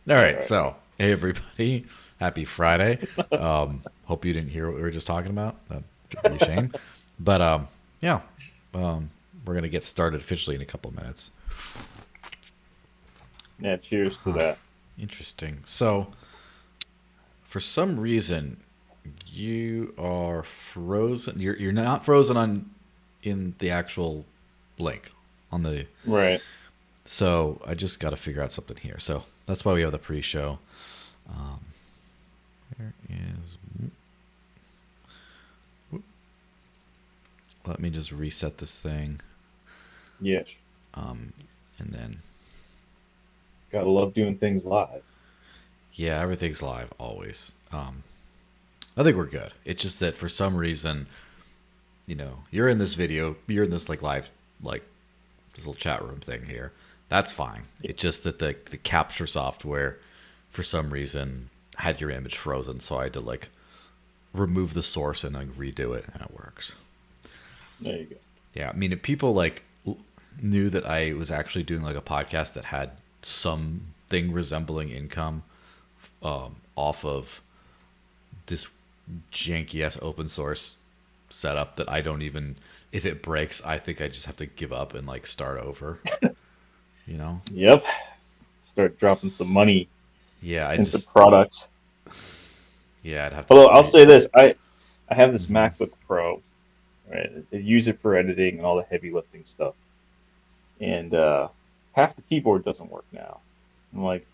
All All right, right. so hey everybody, happy Friday. Hope you didn't hear what we were just talking about. That'd be a shame. But yeah, um, we're gonna get started officially in a couple of minutes. Yeah, cheers to that. Interesting. So for some reason, you are frozen. You're not frozen on in the actual link on the. Right. So I just got to figure out something here. So that's why we have the pre-show. Um, there is. Let me just reset this thing, Yes. and then Gotta love doing things live. yeah, everything's live always. I think we're good. It's just that for some reason, you're in this video, you're in this like live, like this little chat room thing here. That's fine. It's just that the capture software, for some reason, had your image frozen, so I had to like remove the source and like redo it, and it works. There you go. Yeah, I mean, if people like knew that I was actually doing like a podcast that had something resembling income off of this janky ass open source setup that I don't even, if it breaks, I think I just have to give up and like start over. You know? Yep. Start dropping some money Yeah, into products. yeah, I'd have to Although I'll create. say this, I have this Mhm. MacBook Pro, right? I use it for editing and all the heavy lifting stuff. And half the keyboard doesn't work now. I'm like,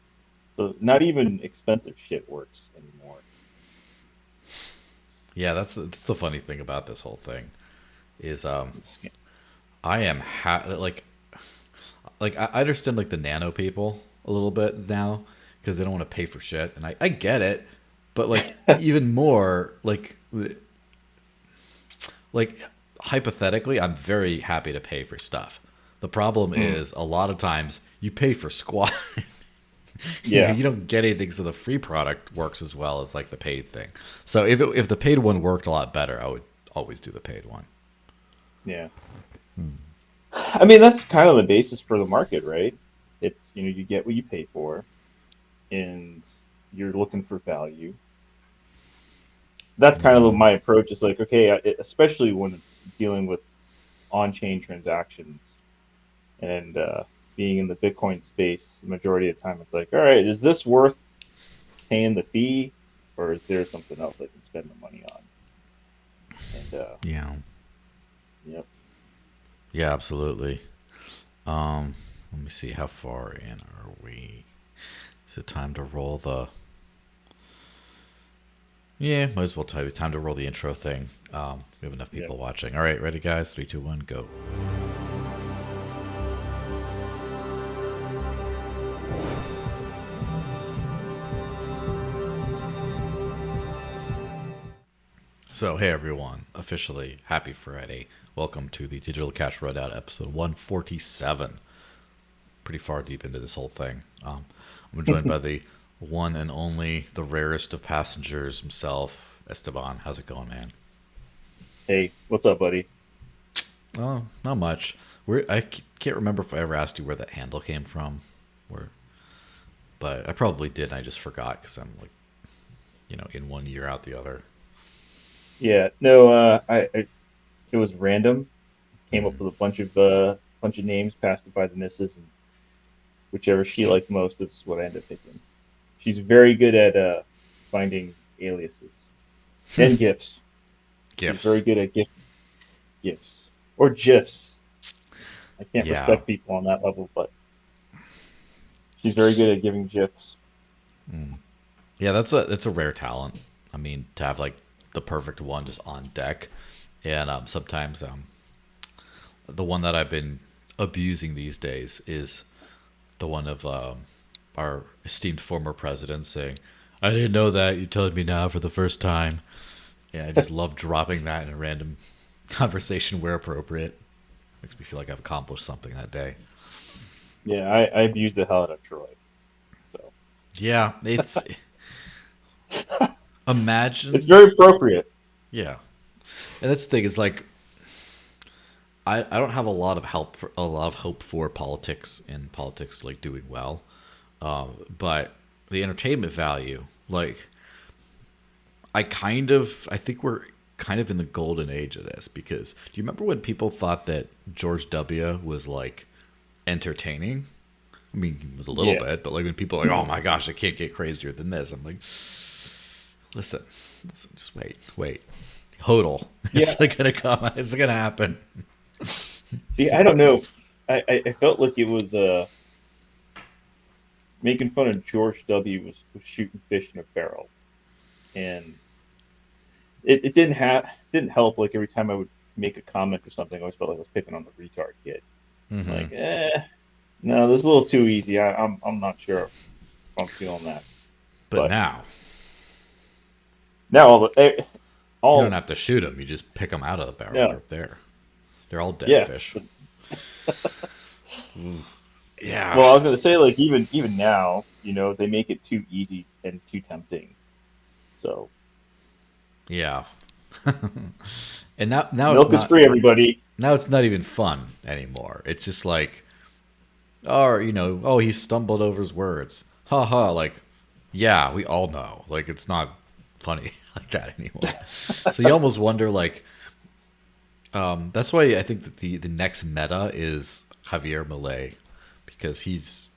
so not even expensive shit works anymore. Yeah, that's the funny thing about this whole thing is It's, I am like I understand like the nano people a little bit now because they don't want to pay for shit, and I get it, but like even more like hypothetically, I'm very happy to pay for stuff. The problem mm, is a lot of times you pay for squat. yeah, You don't get anything, so the free product works as well as like the paid thing. So if the paid one worked a lot better, I would always do the paid one. yeah. I mean, that's kind of the basis for the market, right? It's, you get what you pay for, and you're looking for value. That's kind of Hmm. my approach. Is like, okay, especially when it's dealing with on-chain transactions and being in the Bitcoin space, the majority of the time, it's like, all right, is this worth paying the fee, or is there something else I can spend the money on? And Yeah. yep, Yeah, absolutely. Let me see, how far in are we? Is it time to roll the? Yeah, might as well tell you time to roll the intro thing. We have enough yep. people watching. All right, ready, guys? Three, two, one, go. So, hey everyone, officially happy Friday. Welcome to the Digital Cash Rundown episode 147. Pretty far deep into this whole thing. I'm joined by the one and only, the rarest of passengers himself, Esteban. How's it going, man? Hey, what's up, buddy? Oh, not much. Can't remember if I ever asked you where that handle came from, where, but I probably did. And I just forgot because I'm like, in one year out the other. Yeah, no, it was random. Came up Hmm. with a bunch of names, passed it by the missus, and whichever she liked most is what I ended up picking. She's very good at finding aliases and gifs. She's very Gifts. good at gifs or gifs. I can't Yeah. respect people on that level, but she's very good at giving gifs. Yeah, that's a rare talent. I mean, to have like the perfect one just on deck, and sometimes the one that I've been abusing these days is the one of our esteemed former president saying, "I didn't know that. You told me now for the first time." Yeah, I just love dropping that in a random conversation where appropriate. Makes me feel like I've accomplished something that day. Yeah, I abused the hell out of Troy. So Yeah, it's it's imagine. very appropriate. Yeah, and that's the thing is like I don't have a lot of hope for politics and politics like doing well, but the entertainment value, like I think we're kind of in the golden age of this, because do you remember when people thought that George W. was like entertaining? I mean, he was a little bit, but like when people are like, oh my gosh, I can't get crazier than this. I'm like, listen, just wait. Hodl. It's like gonna come. It's gonna happen. See, I don't know. I felt like it was making fun of George W. was shooting fish in a barrel, and it didn't help. Like every time I would make a comment or something, I always felt like I was picking on the retard kid. Mm-hmm. Like, no, this is a little too easy. I'm not sure if I'm feeling that. But now you don't have to shoot them. You just pick them out of the barrel. Yeah. They're there. They're all dead fish. Yeah. Well, I was gonna say, like, even now, they make it too easy and too tempting. So yeah. And now milk is free, everybody. Now it's not even fun anymore. It's just like, oh, he stumbled over his words. Ha ha. Like, yeah, we all know. Like, it's not funny like that anymore. So you almost wonder, like, that's why I think that the next meta is Javier Milei, because he's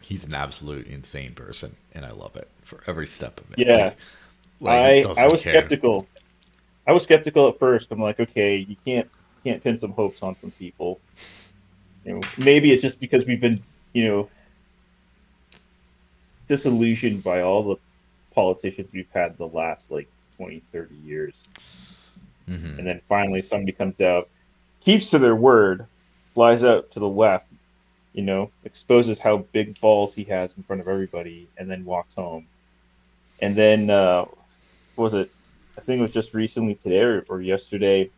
an absolute insane person, and I love it for every step of it. Yeah, I was care. skeptical. I was skeptical at first. I'm like, okay, you can't pin some hopes on some people. Maybe it's just because we've been, disillusioned by all the politicians we've had the last like 20, 30 years. Mm-hmm. And then finally somebody comes out, keeps to their word, flies out to the left, exposes how big balls he has in front of everybody, and then walks home. And then, what was it? I think it was just recently today or yesterday,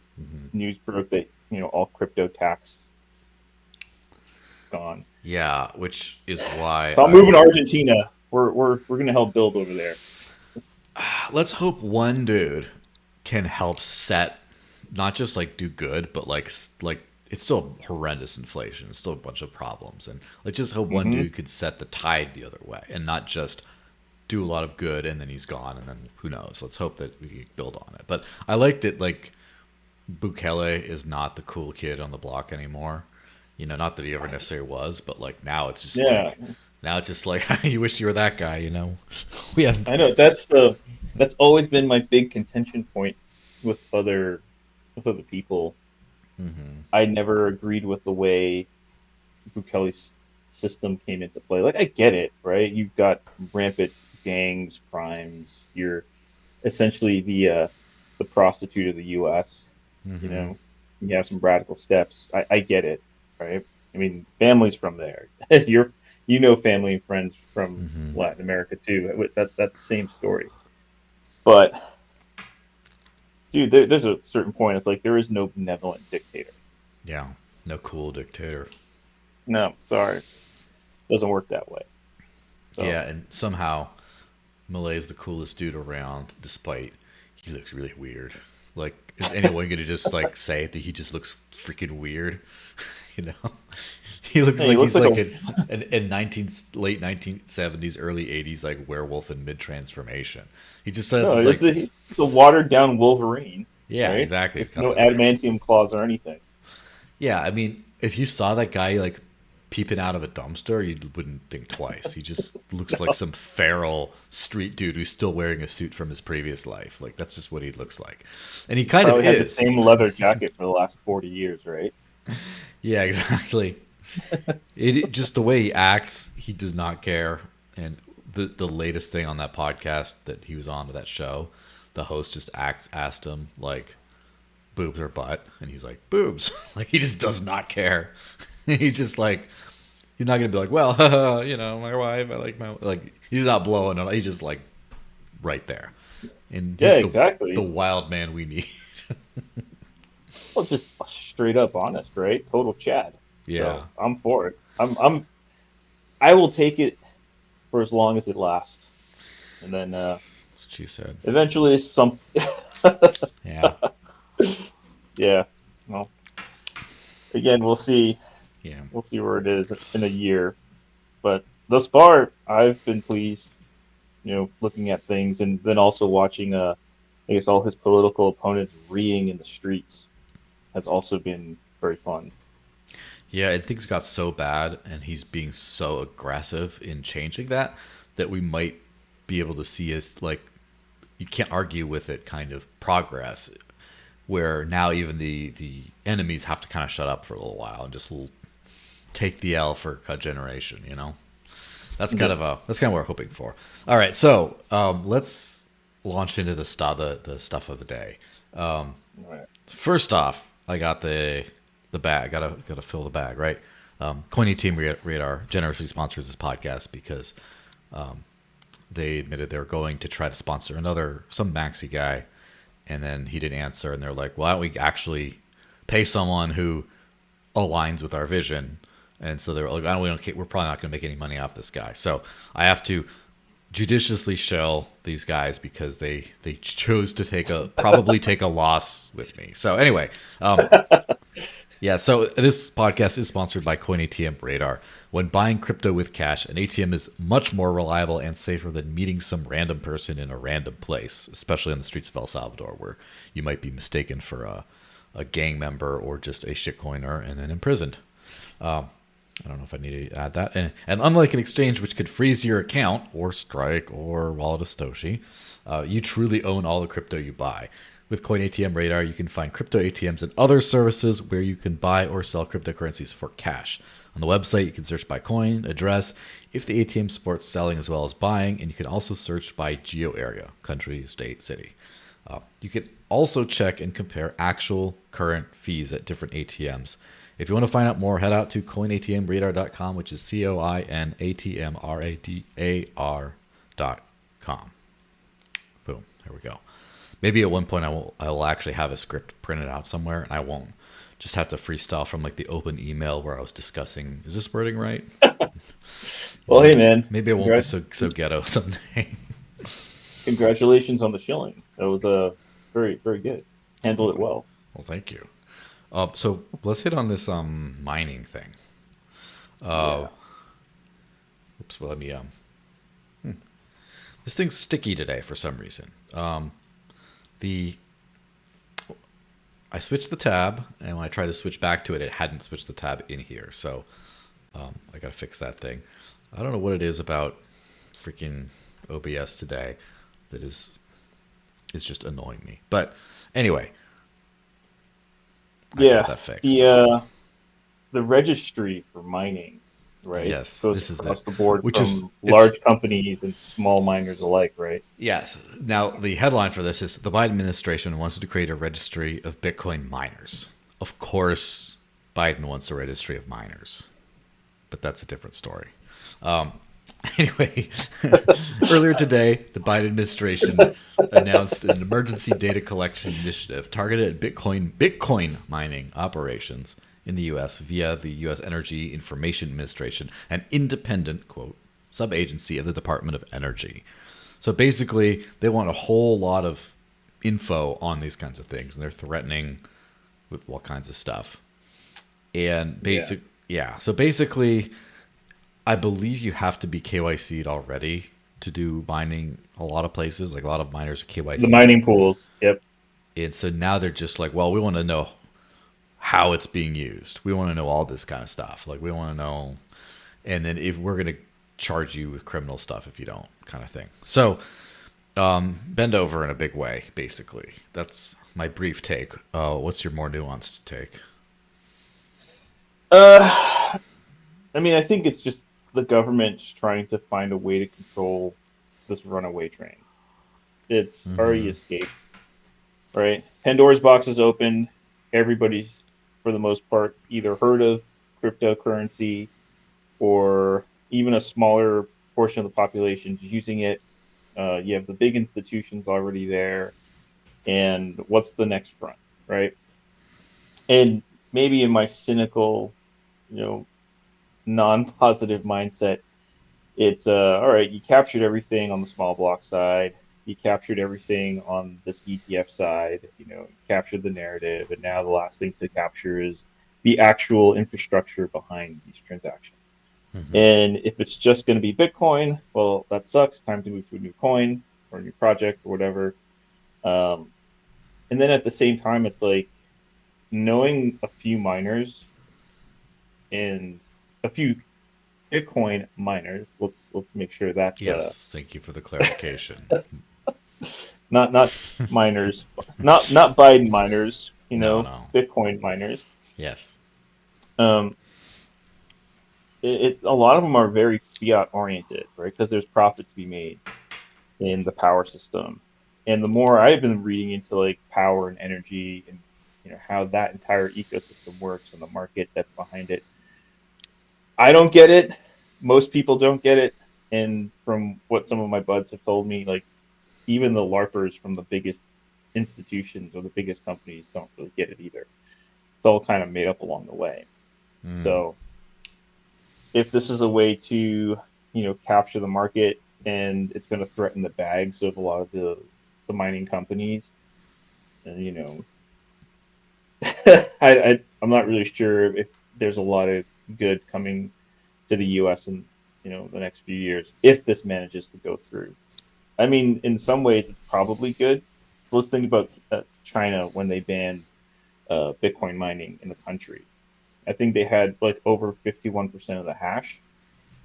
news broke that, all crypto tax gone. Yeah, which is why So I'm moving to Argentina. We're gonna help build over there. Let's hope one dude can help set, not just like do good, but like it's still horrendous inflation. It's still a bunch of problems, and let's just hope one dude could set the tide the other way, and not just do a lot of good and then he's gone, and then who knows. Let's hope that we can build on it. But I liked it. Like, Bukele is not the cool kid on the block anymore. Not that he ever necessarily was, but like now it's just like you wish you were that guy. I know that's always been my big contention point with other people. Mm-hmm. I never agreed with the way Bukele's system came into play. Like, I get it, right? You've got rampant gangs, crimes. You're essentially the prostitute of the U.S. Mm-hmm. You have some radical steps. I get it, right? I mean, family's from there. Family and friends from Latin America too. That's the same story. But dude, there's a certain point. It's like there is no benevolent dictator. Yeah, no cool dictator. No, sorry, doesn't work that way. So. Yeah, and somehow Milei is the coolest dude around, despite he looks really weird. Like, is anyone gonna just like say that he just looks freaking weird? He looks he's like a late 1970s, early 80s like werewolf in mid transformation. He just says it's a watered down Wolverine. Yeah, right? exactly. It's no adamantium claws or anything. Yeah, I mean, if you saw that guy like peeping out of a dumpster, you wouldn't think twice. He just looks like some feral street dude who's still wearing a suit from his previous life. Like, that's just what he looks like, and he kind of had the same leather jacket for the last 40 years, right? Yeah, exactly. It just the way he acts, he does not care. And the latest thing on that podcast that he was on to that show, the host just asked him like, boobs or butt, and he's like, boobs. Like, he just does not care. He's just like, he's not gonna be like, well, my wife, I like my, like, he's not blowing it. He's just like right there. And exactly the wild man we need. Well, just straight up honest, right? Total Chad. Yeah, so I'm for it. I will take it for as long as it lasts, and then that's what she said. Eventually, some. Yeah. Yeah. Well, again, we'll see. Yeah. We'll see where it is in a year, but thus far, I've been pleased. looking at things, and then also watching, I guess, all his political opponents reeing in the streets has also been very fun. Yeah, and things got so bad, and he's being so aggressive in changing that we might be able to see as like you can't argue with it kind of progress, where now even the enemies have to kind of shut up for a little while and just take the L for a generation. That's kind of what we're hoping for. All right, so let's launch into the stuff of the day. Right. First off, I got the bag. Gotta fill the bag, right? CoinATMRadar generously sponsors this podcast because they admitted they were going to try to sponsor some maxi guy, and then he didn't answer, and they're like, "Why don't we actually pay someone who aligns with our vision?" And so they're like, we're probably not going to make any money off this guy. So I have to judiciously shell these guys because they chose to probably take a loss with me. So anyway, yeah. So this podcast is sponsored by CoinATMRadar. When buying crypto with cash, an ATM is much more reliable and safer than meeting some random person in a random place, especially on the streets of El Salvador, where you might be mistaken for a gang member or just a shitcoiner and then imprisoned. I don't know if I need to add that. And unlike an exchange which could freeze your account or strike or wallet a Satoshi, you truly own all the crypto you buy. With CoinATMRadar, you can find crypto ATMs and other services where you can buy or sell cryptocurrencies for cash. On the website, you can search by coin, address, if the ATM supports selling as well as buying, and you can also search by geo area, country, state, city. You can also check and compare actual current fees at different ATMs. If you want to find out more, head out to CoinATMRadar.com, which is CoinATMRadar.com. Boom, there we go. Maybe at one point I will actually have a script printed out somewhere, and I won't just have to freestyle from like the open email where I was discussing, is this wording right? Well, hey man, maybe it won't be so ghetto someday. Congratulations on the shilling. That was very, very good. Handled it well. Well, thank you. So let's hit on this mining thing. Yeah. Oops. Well, let me This thing's sticky today for some reason. I switched the tab, and when I tried to switch back to it, it hadn't switched the tab in here. So I got to fix that thing. I don't know what it is about freaking OBS today that is just annoying me. But anyway, I got that fixed. The registry for mining, right? Yes, goes across the board, which from large companies and small miners alike, right? Yes. Now, the headline for this is the Biden administration wants to create a registry of Bitcoin miners. Of course, Biden wants a registry of miners, but that's a different story. Anyway, earlier today, the Biden administration announced an emergency data collection initiative targeted at Bitcoin mining operations in the U.S. via the U.S. Energy Information Administration, an independent, quote, sub-agency of the Department of Energy. So basically, they want a whole lot of info on these kinds of things, and they're threatening with all kinds of stuff. And so basically, I believe you have to be KYC'd already to do mining a lot of places. Like a lot of miners are KYC'd. The mining pools, yep. And so now they're just like, well, we want to know how it's being used. We want to know all this kind of stuff. Like we want to know, and then if we're going to charge you with criminal stuff if you don't, kind of thing. So bend over in a big way, basically. That's my brief take. What's your more nuanced take? I mean, I think it's just the government trying to find a way to control this runaway train. It's already escaped, right? Pandora's box is opened. Everybody's, for the most part, either heard of cryptocurrency or even a smaller portion of the population using it. You have the big institutions already there. And what's the next front, right? And maybe in my cynical, non-positive mindset, it's all right, you captured everything on the small block side, you captured everything on this ETF side, captured the narrative, and now the last thing to capture is the actual infrastructure behind these transactions. And if it's just going to be Bitcoin, well, that sucks. Time to move to a new coin or a new project or whatever. Um, and then at the same time, it's like knowing a few miners and a few Bitcoin miners. Let's make sure that's Yes, thank you for the clarification. not miners, not Biden miners. No, no. Bitcoin miners. Yes. Um, a lot of them are very fiat oriented, right? Because there's profit to be made in the power system. And the more I've been reading into like power and energy and how that entire ecosystem works and the market that's behind it, I don't get it. Most people don't get it. And from what some of my buds have told me, like even the LARPers from the biggest institutions or the biggest companies don't really get it either. It's all kind of made up along the way. So if this is a way to, capture the market and it's going to threaten the bags of a lot of the mining companies, and I'm not really sure if there's a lot of good coming to the U.S. in the next few years if this manages to go through. I mean, in some ways, it's probably good. So let's think about China when they banned Bitcoin mining in the country. I think they had like over 51% of the hash.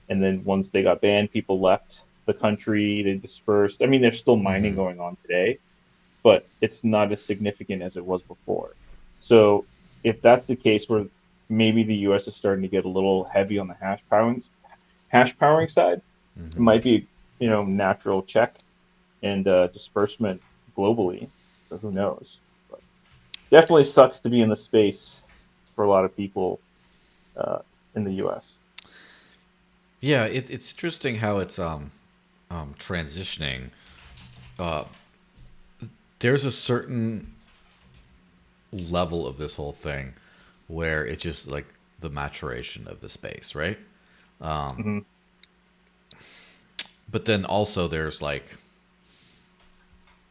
And then once they got banned, people left the country, they dispersed. I mean, there's still mining going on today, but it's not as significant as it was before. So if that's the case where maybe the US is starting to get a little heavy on the hash powering side, it might be, natural check and disbursement globally. So who knows? But definitely sucks to be in the space for a lot of people in the U.S. Yeah, it's interesting how it's transitioning. Uh, there's a certain level of this whole thing where it's just like the maturation of the space, right? Mm-hmm. But then also there's like,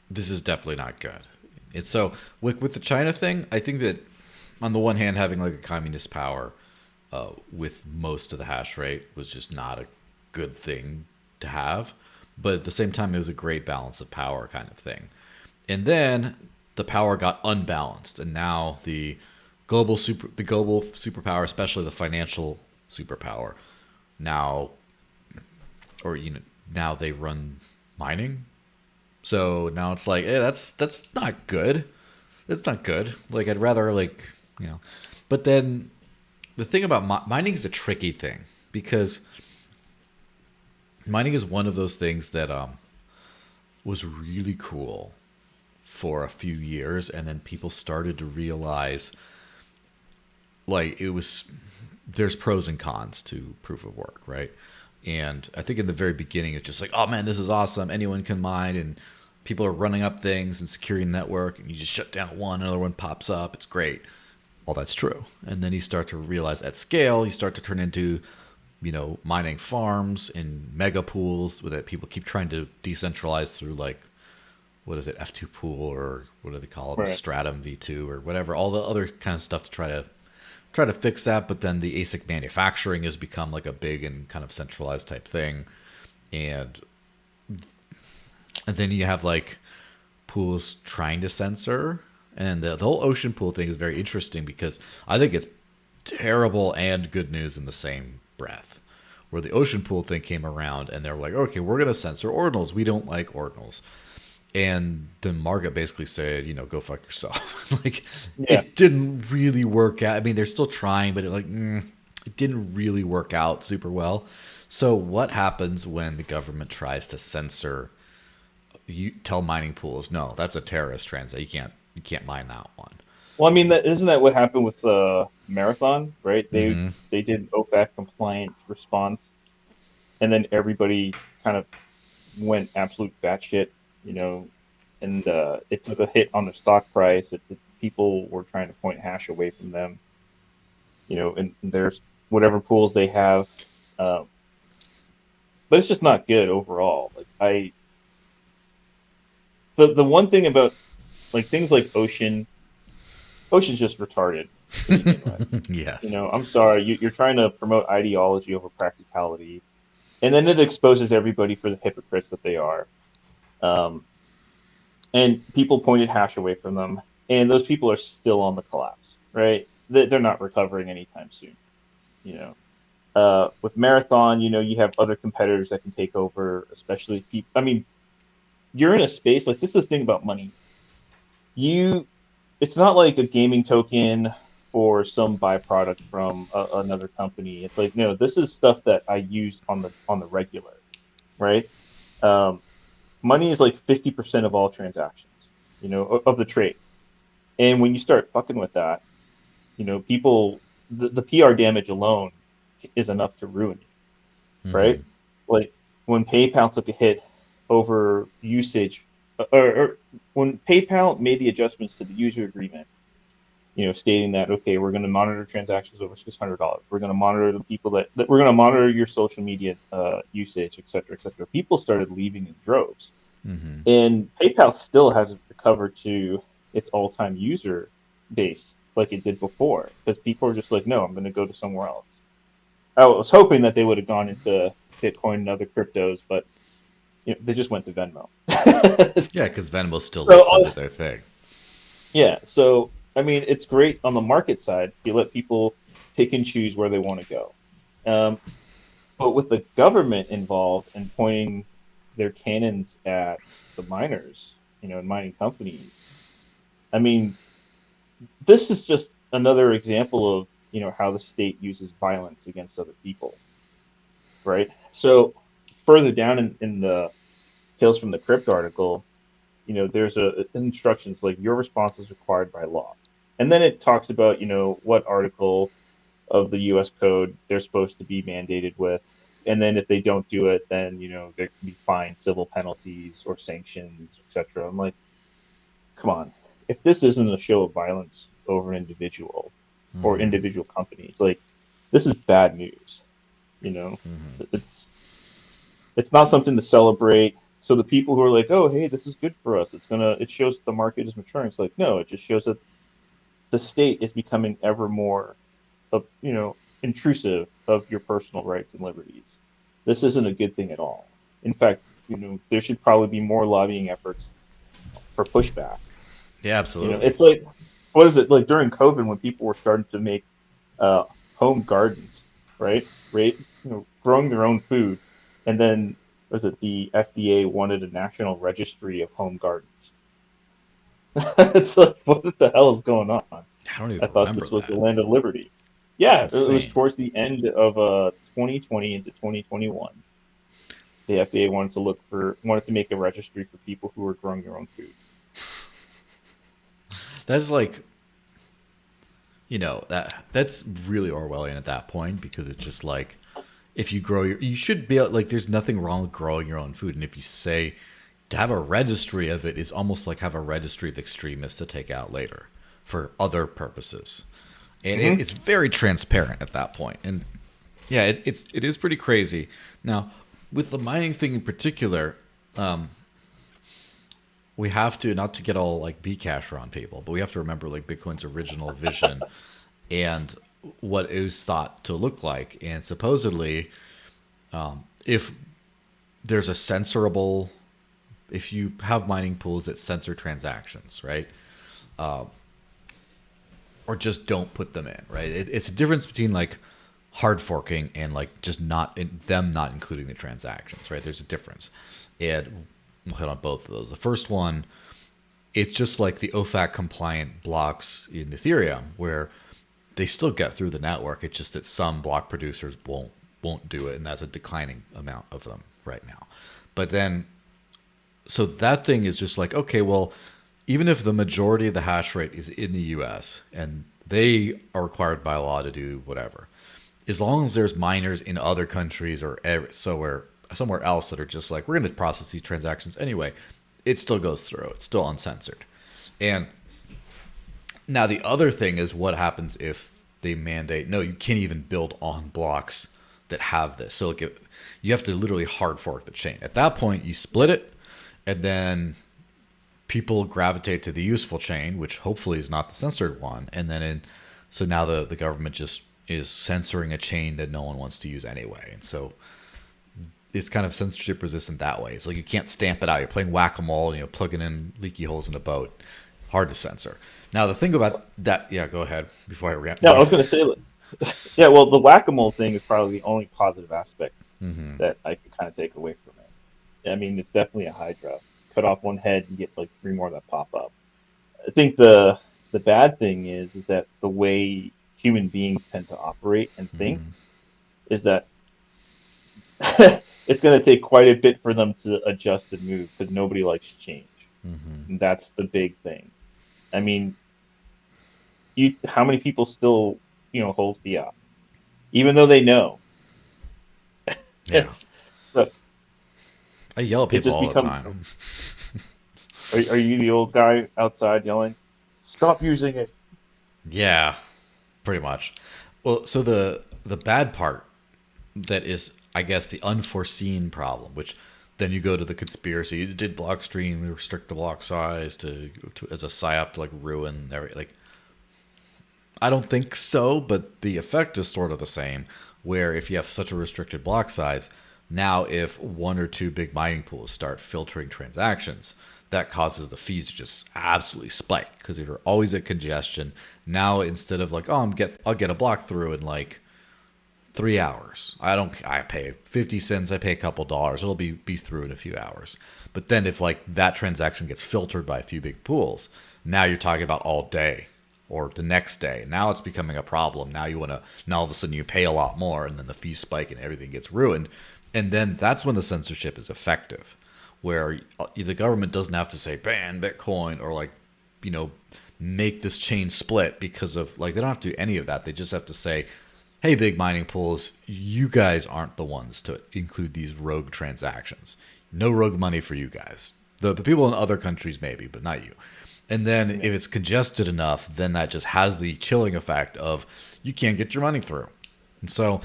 this is definitely not good. And so with the China thing, I think that on the one hand, having like a communist power with most of the hash rate was just not a good thing to have. But at the same time, it was a great balance of power kind of thing. And then the power got unbalanced, and now the global superpower, especially the financial superpower, now, or now they run mining. So now it's like, hey, that's not good. That's not good. Like I'd rather but then the thing about mining is a tricky thing because mining is one of those things that was really cool for a few years, and then people started to realize like there's pros and cons to proof of work, right? And I think in the very beginning, it's just like, oh man, this is awesome. Anyone can mine, and people are running up things and securing the network, and you just shut down one, another one pops up. It's great. All that's true. And then you start to realize at scale, you start to turn into, mining farms and mega pools that people keep trying to decentralize through like, what is it, F2 pool, or what do they call it, Right. Stratum V2 or whatever, all the other kind of stuff to try to fix that. But then the ASIC manufacturing has become like a big and kind of centralized type thing. And then you have like pools trying to censor. And the whole ocean pool thing is very interesting because I think it's terrible and good news in the same breath. Where the ocean pool thing came around and they're like, okay, we're going to censor ordinals. We don't like ordinals. And the market basically said, go fuck yourself. Like, Yeah. it didn't really work out. I mean, they're still trying, but it didn't really work out super well. So what happens when the government tries to censor, you tell mining pools, no, that's a terrorist transaction. You can't mine that one. Well, I mean, isn't that what happened with Marathon, right? They did an OFAC compliant response, and then everybody kind of went absolute batshit, and it took a hit on the stock price. People were trying to point hash away from them, and there's whatever pools they have, but it's just not good overall. Like the one thing about like things like Ocean's just retarded. to begin with. Yes. I'm sorry, you're trying to promote ideology over practicality, and then it exposes everybody for the hypocrites that they are. Um, and people pointed hash away from them, and those people are still on the collapse, right? They're not recovering anytime soon. You know, with Marathon, you have other competitors that can take over, especially people. I mean, you're in a space like this is the thing about money. You, it's not like a gaming token or some byproduct from another company. It's like no, this is stuff that I use on the regular, right? Um, Money is like 50% of all transactions, of the trade. And when you start fucking with that, people, the PR damage alone is enough to ruin you, right? Hmm. Like when PayPal took a hit over usage, or when PayPal made the adjustments to the user agreement, stating that okay, we're going to monitor transactions over $600. We're going to monitor the people that we're going to monitor your social media usage, et cetera, et cetera. People started leaving in droves, Hmm. and PayPal still hasn't recovered to its all-time user base like it did before because people are just like, no, I'm going to go to somewhere else. I was hoping that they would have gone into Bitcoin and other cryptos, but they just went to Venmo. Yeah, because Venmo's still listed so at their thing. yeah, so I mean, it's great on the market side. You let people pick and choose where they want to go. Um, but with the government involved and pointing their cannons at the miners, and mining companies, I mean, this is just another example of how the state uses violence against other people, right? So further down in the Tales from the Crypt article, there's instructions like your response is required by law, and then it talks about what article of the U.S. code they're supposed to be mandated with, and then if they don't do it, then there can be fines, civil penalties, or sanctions, etc. I'm like, come on, if this isn't a show of violence over an individual or Hmm. individual companies, like this is bad news. You know, Hmm. it's it's not something to celebrate. So the people who are like, oh, hey, this is good for us. It shows the market is maturing. It's like, no, it just shows that the state is becoming ever more, intrusive of your personal rights and liberties. This isn't a good thing at all. In fact, there should probably be more lobbying efforts for pushback. Yeah, absolutely. It's like, what is it like during COVID when people were starting to make uh, home gardens, right? Right, growing their own food, and then was it the FDA wanted a national registry of home gardens? It's like, what the hell is going on? I don't I even thought remember this was the that. land of liberty. That's Yeah, it was insane. towards the end of 2020 into 2021. The FDA wanted to make a registry for people who were growing their own food. That's like, that's really Orwellian at that point because it's just like if you grow you should be like there's nothing wrong with growing your own food, and if you say to have a registry of it is almost like have a registry of extremists to take out later for other purposes, and Hmm. it's very transparent at that point. And yeah, it is pretty crazy. Now, with the mining thing in particular, we have to not to get all like Bcasher on people, but we have to remember like Bitcoin's original vision and what it was thought to look like. And supposedly, if there's a censorable, if you have mining pools that censor transactions, right, or just don't put them in, right? It's a difference between like hard forking and like just not including the transactions, right? There's a difference, and we'll hit on both of those. The first one, it's just like the OFAC compliant blocks in Ethereum, where they still get through the network. It's just that some block producers won't do it, and that's a declining amount of them right now. But then, so that thing is just like, okay, well, even if the majority of the hash rate is in the U.S. and they are required by law to do whatever, as long as there's miners in other countries or somewhere else that are just like, we're going to process these transactions anyway, it still goes through. It's still uncensored. And now the other thing is what happens if they mandate, no, you can't even build on blocks that have this. So like you have to literally hard fork the chain. At that point, you split it, and then people gravitate to the useful chain, which hopefully is not the censored one. And then So now the government just is censoring a chain that no one wants to use anyway. And so it's kind of censorship resistant that way. It's like you can't stamp it out. You're playing whack-a-mole, plugging in leaky holes in a boat. Hard to censor. Now the thing about that, yeah, go ahead before I rant. No, I was going to say, yeah. Well, the whack-a-mole thing is probably the only positive aspect Mm-hmm. that I could kind of take away from it. I mean, it's definitely a Hydra. Cut off one head, you get like three more that pop up. I think the bad thing is that the way human beings tend to operate and think Mm-hmm. is that it's going to take quite a bit for them to adjust and move because nobody likes change. Mm-hmm. And that's the big thing. I mean, how many people still hold fiat, even though they know Yeah. it's so I yell at it people just all the becomes. time. Are you the old guy outside yelling, "Stop using it"? Yeah, pretty much. Well, so the bad part that is, I guess, the unforeseen problem, which then you go to the conspiracy. You did Blockstream restrict the block size to as a psyop to like ruin every like. I don't think so, but the effect is sort of the same. Where if you have such a restricted block size, now if one or two big mining pools start filtering transactions, that causes the fees to just absolutely spike because if you're always at congestion, now instead of like I'll get a block through in like 3 hours. I pay 50 cents, I pay a couple dollars, it'll be through in a few hours. But then if like that transaction gets filtered by a few big pools, now you're talking about all day or the next day. Now it's becoming a problem. Now all of a sudden you pay a lot more and then the fees spike and everything gets ruined. And then that's when the censorship is effective, where the government doesn't have to say ban Bitcoin or like, you know, make this chain split because of like, they don't have to do any of that. They just have to say, hey, big mining pools, you guys aren't the ones to include these rogue transactions. No rogue money for you guys. The people in other countries maybe, but not you. And then if it's congested enough, then that just has the chilling effect of you can't get your money through. And so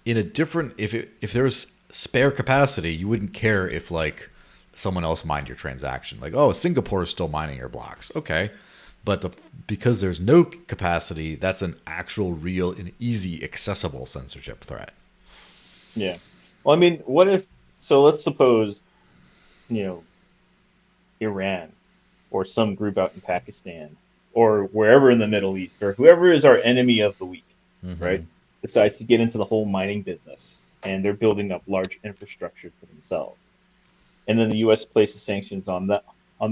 in a different, if there's spare capacity, you wouldn't care if like someone else mined your transaction. Like, oh, Singapore is still mining your blocks. Okay. But because there's no capacity, that's an actual, real, and easy, accessible censorship threat. Yeah. Well, I mean, what if? So let's suppose, you know, Iran or some group out in Pakistan or wherever in the Middle East or whoever is our enemy of the week, Mm-hmm. right, decides to get into the whole mining business and they're building up large infrastructure for themselves. And then the U.S. places sanctions on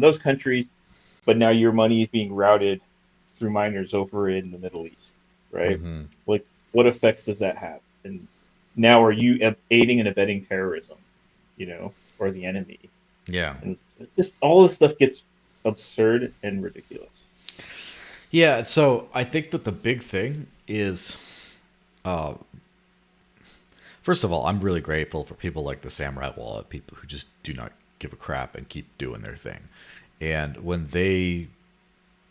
those countries, but now your money is being routed through miners over in the Middle East, right? Mm-hmm. Like, what effects does that have? And now are you aiding and abetting terrorism, or the enemy? Yeah. And just all this stuff gets absurd and ridiculous. Yeah. So I think that the big thing is, uh, first of all, I'm really grateful for people like the Samurai Wallet, people who just do not give a crap and keep doing their thing. And when they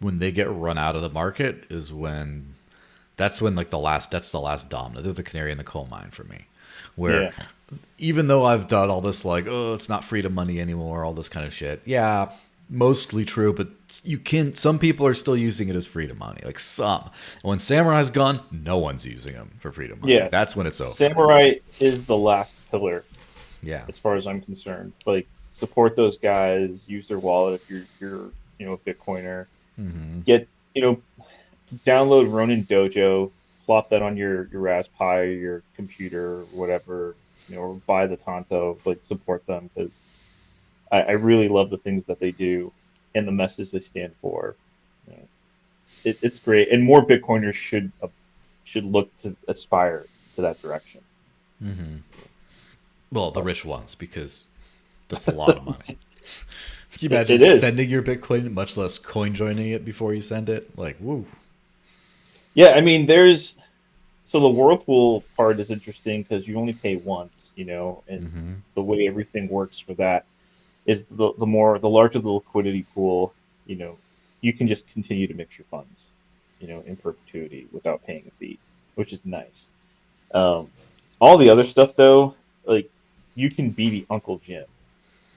get run out of the market is when like that's the last domino. They're the canary in the coal mine for me. Where Yeah, even though I've done all this like, oh, it's not freedom money anymore, all this kind of shit. Yeah, mostly true, but some people are still using it as freedom money. Like some. And when Samurai's gone, no one's using them for freedom money. yes. That's when it's over. Samurai is the last pillar Yeah. as far as I'm concerned. Like, support those guys, use their wallet if you're a Bitcoiner. Mm-hmm. Get you know download Ronin Dojo, plop that on your Raspberry, or your computer, or whatever, or buy the Tonto. Like, support them because I really love the things that they do and the message they stand for. You know, it's great, and more Bitcoiners should look to aspire to that direction. Mm-hmm. Well, the rich ones, because that's a lot of money. Can you imagine It is. sending your Bitcoin, much less coin joining it before you send it? Like, woo. Yeah, I mean, so the whirlpool part is interesting because you only pay once, and Mm-hmm. the way everything works for that is the larger the liquidity pool, you know, you can just continue to mix your funds, in perpetuity without paying a fee, which is nice. Um, all the other stuff though, like, you can be the Uncle Jim,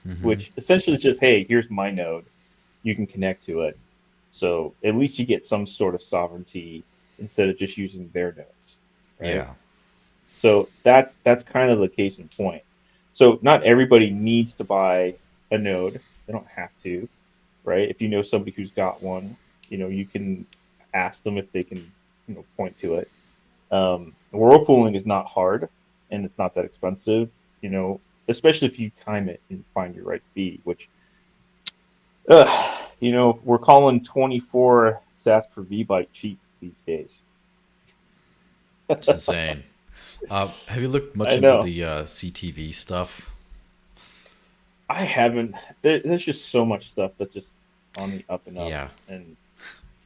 Mm-hmm. which essentially is just, hey, here's my node, you can connect to it. So at least you get some sort of sovereignty, instead of just using their nodes, right? Yeah. So that's kind of the case in point. So not everybody needs to buy a node. They don't have to, right? If you know somebody who's got one, you can ask them if they can, point to it. Whirlpooling is not hard and it's not that expensive, especially if you time it and find your right fee, which, we're calling 24 sats per V byte cheap these days. It's insane. Have you looked much I into know. the CTV stuff? I haven't. There's just so much stuff that's just on the up and up, Yeah. and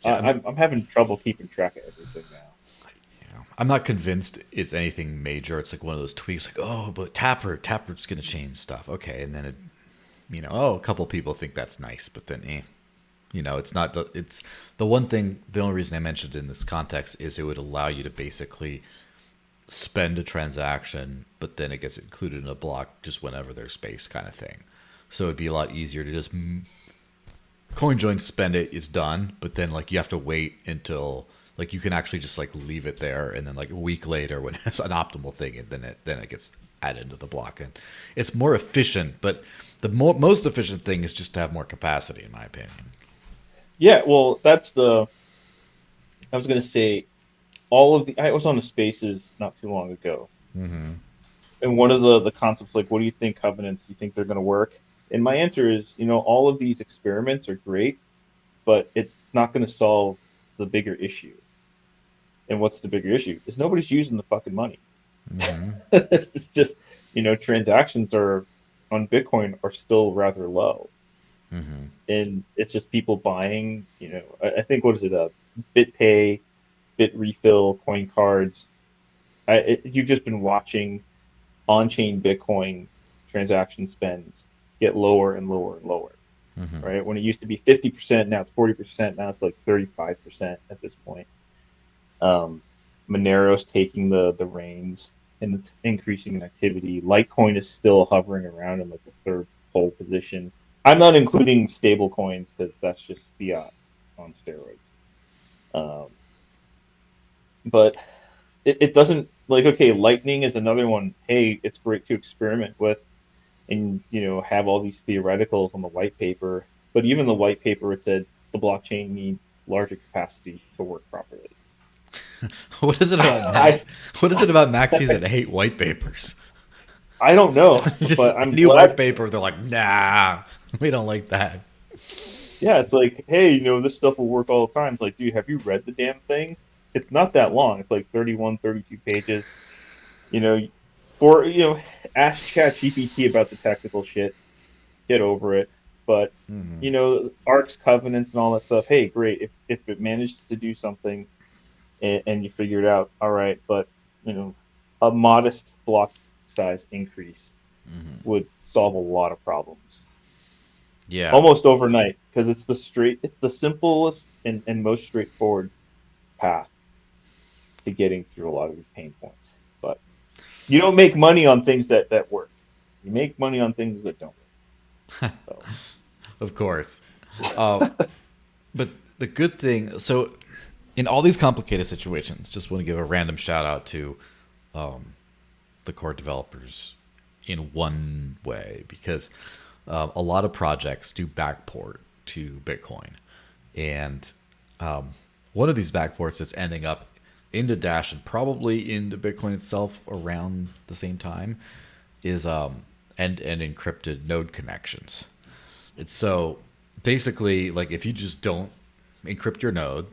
Yeah. I'm having trouble keeping track of everything now. Yeah. I'm not convinced it's anything major. It's like one of those tweaks, like, oh, but Tapper's gonna change stuff. Okay, and then oh, a couple people think that's nice, but then, it's not. It's the one thing. The only reason I mentioned it in this context is it would allow you to basically spend a transaction, but then it gets included in a block just whenever there's space, kind of thing. So it'd be a lot easier to just coin join, spend it, it's done. But then like you have to wait until like you can actually just like leave it there, and then like a week later when it's an optimal thing, and then it gets added into the block, and it's more efficient. But the most efficient thing is just to have more capacity, in my opinion. Yeah, well, that's the. I was gonna say all of the. I was on the Spaces not too long ago, Mm-hmm. and one of the concepts like, what do you think covenants? Do you think they're gonna work? And my answer is, all of these experiments are great, but it's not gonna solve the bigger issue. And what's the bigger issue? Is nobody's using the fucking money. Mm-hmm. It's just, transactions are on Bitcoin are still rather low. Mm-hmm. And it's just people buying, I think, what is it, BitPay, BitRefill, coin cards. You've just been watching on-chain Bitcoin transaction spends get lower and lower and lower, Mm-hmm. right? When it used to be 50%, now it's 40%, now it's like 35% at this point. Um, Monero's taking the reins and it's increasing in activity. Litecoin is still hovering around in like the third pole position. I'm not including stable coins because that's just fiat on steroids. Um, but it doesn't like, okay, Lightning is another one. Hey, it's great to experiment with and have all these theoreticals on the white paper. But even the white paper, it said the blockchain needs larger capacity to work properly. What is it about I Max? What is it about maxis that hate white papers? I don't know, but Just I'm any white glad. paper, they're like, nah, we don't like that. Yeah, it's like, hey, this stuff will work all the time. It's like, dude, have you read the damn thing? It's not that long. It's like 31, 32 pages. You know, or ask Chat GPT about the technical shit. Get over it. But Mm-hmm. ARCs, covenants, and all that stuff. Hey, great. If it managed to do something and you figure it out, all right. But a modest block size increase Mm-hmm. would solve a lot of problems Yeah, almost overnight because it's the simplest and most straightforward path to getting through a lot of these pain points. But you don't make money on things that work. You make money on things that don't work. So of course. Uh, but the good thing, so in all these complicated situations, just want to give a random shout out to um, the core developers in one way because a lot of projects do backport to Bitcoin, and one of these backports is ending up into Dash and probably into Bitcoin itself around the same time is end-to-end encrypted node connections. It's so basically like if you just don't encrypt your node,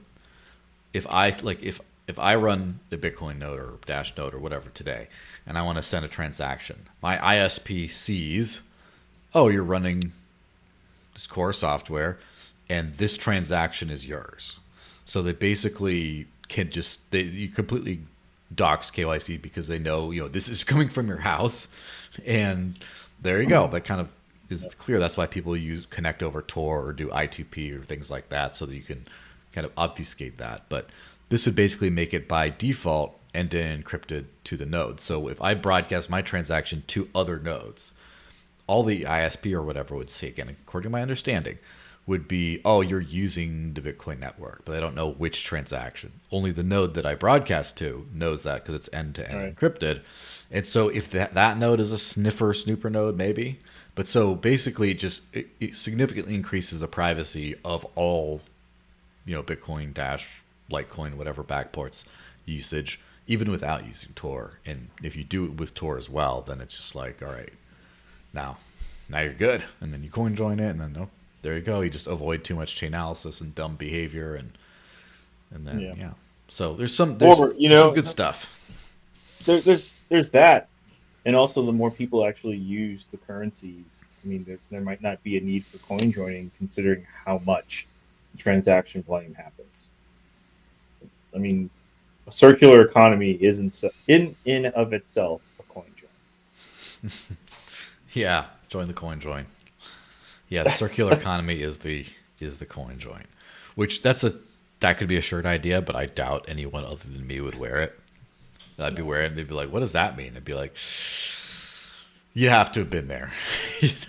if I run the Bitcoin node or Dash node or whatever today, and I want to send a transaction, my ISP sees, oh, you're running this core software, and this transaction is yours. So they basically can you completely dox KYC because they know this is coming from your house, and there you go. That kind of is clear. That's why people use connect over Tor or do I2P or things like that, so that you can kind of obfuscate that. But this would basically make it by default end-to-end encrypted to the node. So if I broadcast my transaction to other nodes, all the ISP or whatever would say, again, according to my understanding, would be, oh, you're using the Bitcoin network, but they don't know which transaction. Only the node that I broadcast to knows that because it's end-to-end encrypted. And so if that node is a snooper node, maybe. But so basically it significantly increases the privacy of all, Bitcoin Dash, Litecoin, whatever backports usage, even without using Tor. And if you do it with Tor as well, then it's just like, all right, now you're good. And then you coin join it, and then nope. There you go. You just avoid too much chain analysis and dumb behavior, and then yeah. So there's some some good stuff. There's that, and also the more people actually use the currencies, I mean, there might not be a need for coin joining, considering how much transaction volume happens. I mean, a circular economy isn't in of itself a coin join. Yeah, join the coin join. Yeah, the circular economy is the coin join, which that could be a shirt idea, but I doubt anyone other than me would wear it. I'd be wearing it, and they'd be like, "What does that mean?" I'd be like, "You have to have been there." It's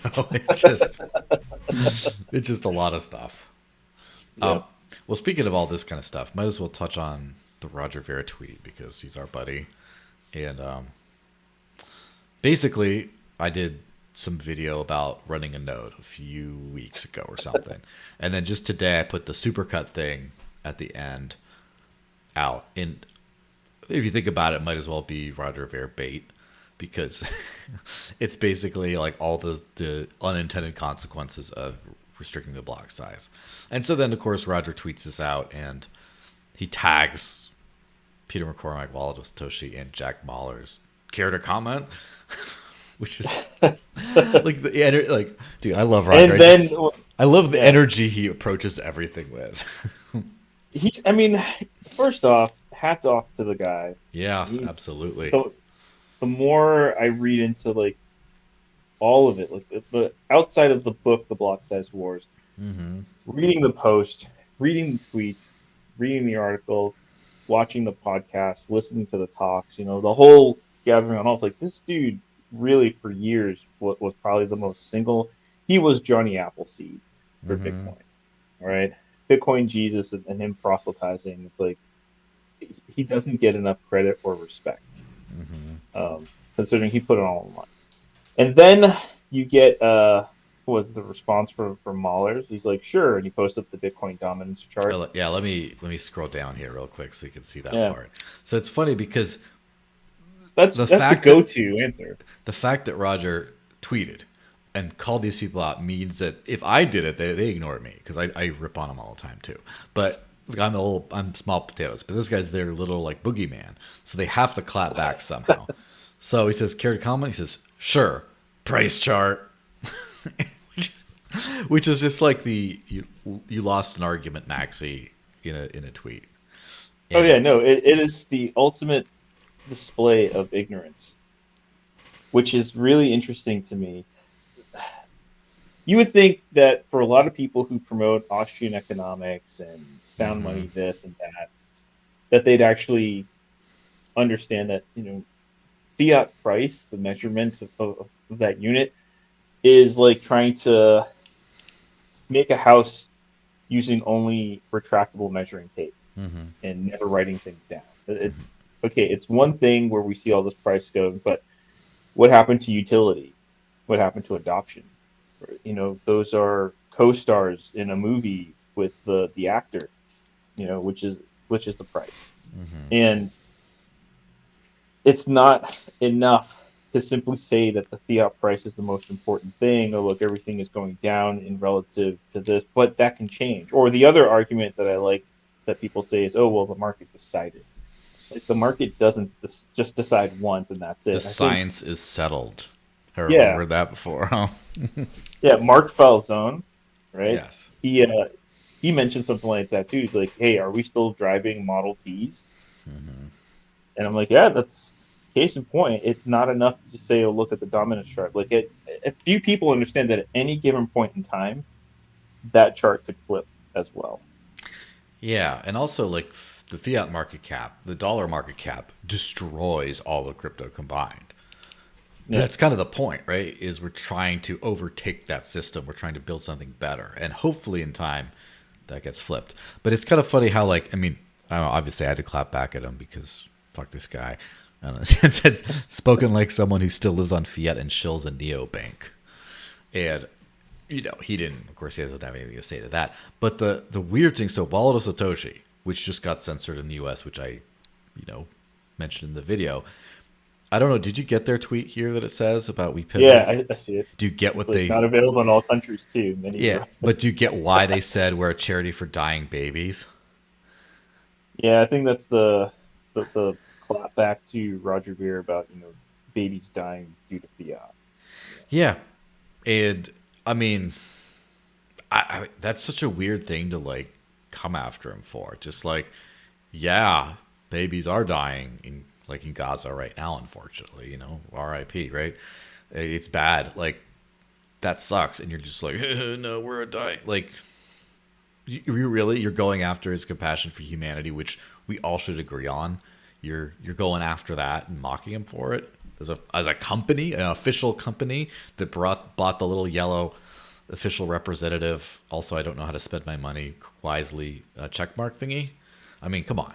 just a lot of stuff. Yeah. Well, speaking of all this kind of stuff, might as well touch on the Roger Ver tweet because he's our buddy, and basically, I did some video about running a node a few weeks ago or something. And then just today I put the supercut thing at the end out. And if you think about it, it might as well be Roger Ver bait because it's basically like all the unintended consequences of restricting the block size. And so then, of course, Roger tweets this out and he tags Peter McCormack, Wallet of Satoshi, and Jack Mallers. Care to comment? Which is dude, I love Roger. And then I love the energy he approaches everything with. First off, hats off to the guy. Yes, absolutely. The more I read into like all of it, like the outside of the book, The Block Size Wars, reading the post, reading the tweets, reading the articles, watching the podcast, listening to the talks, the whole gathering on all, it's like this dude really for years was probably the most he was Johnny Appleseed for Bitcoin. All right, Bitcoin Jesus and him proselytizing, it's like he doesn't get enough credit or respect, considering he put it all online. And then you get was the response from Mallers. He's like, sure, and he posts up the Bitcoin dominance chart. Yeah, let me scroll down here real quick so you can see that part. So it's funny because that's the go-to answer. The fact that Roger tweeted and called these people out means that if I did it, they ignore me because I rip on them all the time too. But I'm small potatoes, but this guy's their little like boogeyman, so they have to clap back somehow. So he says, "Care to comment?" He says, "Sure." Price chart, which is just like you lost an argument, Maxi, in a tweet. And it is the ultimate display of ignorance, which is really interesting to me. You would think that for a lot of people who promote Austrian economics and sound money this and that they'd actually understand that fiat price, the measurement of that unit, is like trying to make a house using only retractable measuring tape and never writing things down. It's okay, it's one thing where we see all this price go, but what happened to utility? What happened to adoption? Those are co-stars in a movie with the actor, which is the price. And it's not enough to simply say that the fiat price is the most important thing, or look, everything is going down in relative to this, but that can change. Or the other argument that I like that people say is, oh, well, the market decided. Like, the market doesn't just decide once and that's it. The science is settled. I heard that before. Huh? Yeah, Mark Falzone, right? Yes. He mentioned something like that too. He's like, hey, are we still driving Model Ts? And I'm like, yeah, that's case in point. It's not enough to just say, oh, look at the dominance chart. Like, a few people understand that at any given point in time, that chart could flip as well. Yeah, and also like the fiat market cap, the dollar market cap destroys all of crypto combined. Yeah. That's kind of the point, right? Is we're trying to overtake that system. We're trying to build something better, and hopefully in time that gets flipped. But it's kind of funny how, like, I mean, I don't know, obviously I had to clap back at him because fuck this guy. I don't know. It's spoken like someone who still lives on fiat and shills a neobank, and he didn't. Of course, he doesn't have anything to say to that. But the weird thing, so Wallet of Satoshi, which just got censored in the U.S., which I, mentioned in the video. I don't know. Did you get their tweet here that it says about we pivoted? Yeah, I see it. Do you get what It's they? not available in all countries too. Yeah, but do you get why they said we're a charity for dying babies? Yeah, I think that's the clap back to Roger Ver about babies dying due to fiat. Yeah, and I mean, that's such a weird thing to like come after him for. Just like, yeah, babies are dying in Gaza right now, unfortunately. R.I.P. Right? It's bad. Like that sucks, and you're just like, no, we're a dying. Like, you're going after his compassion for humanity, which we all should agree on. You're going after that and mocking him for it as a company, an official company that bought the little yellow official representative. Also, I don't know how to spend my money wisely. Checkmark thingy. I mean, come on.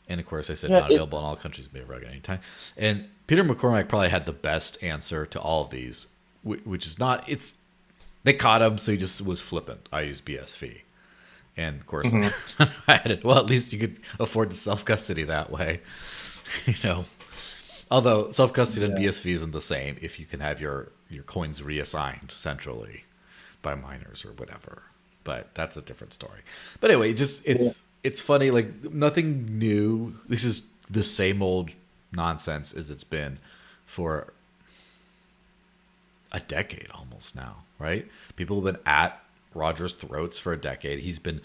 And of course, I said not available in all countries, may arrive at any time. And Peter McCormack probably had the best answer to all of these, which is not. They caught him, so he just was flippant. I use BSV. And of course, I added, well, at least you could afford to self-custody that way. Although self-custody and BSV isn't the same if you can have your coins reassigned centrally by miners or whatever. But that's a different story. But anyway, it's funny, like nothing new. This is the same old nonsense as it's been for a decade almost now, right? People have been at Roger's throats for a decade. He's been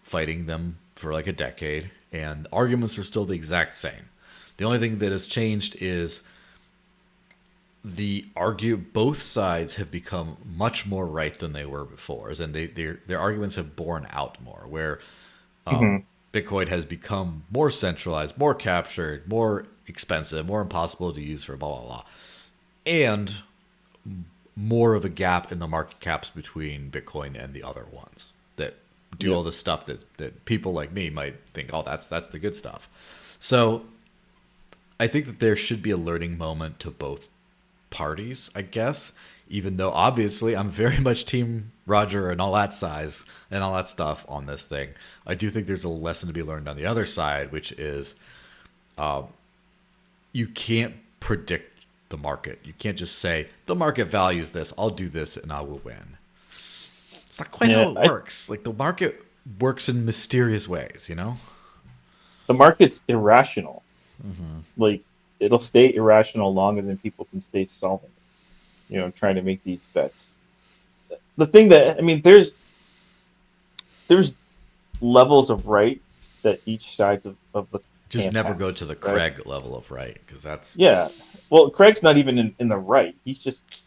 fighting them for like a decade, and arguments are still the exact same. The only thing that has changed is both sides have become much more right than they were before, and their arguments have borne out more, where Bitcoin has become more centralized, more captured, more expensive, more impossible to use for blah blah blah, and more of a gap in the market caps between Bitcoin and the other ones that do all the stuff that people like me might think, oh, that's the good stuff. So I think that there should be a learning moment to both parties, I guess, even though obviously I'm very much team Roger and all that size and all that stuff on this thing. I do think there's a lesson to be learned on the other side, which is you can't predict the market. You can't just say the market values this, I'll do this and I will win. It's not quite how it works. Like the market works in mysterious ways, The market's irrational. Like it'll stay irrational longer than people can stay solvent. Trying to make these bets. The thing that there's levels of right that each side of the just camp never has, go to the right? Craig level of right, because that's Well, Craig's not even in the right. He's just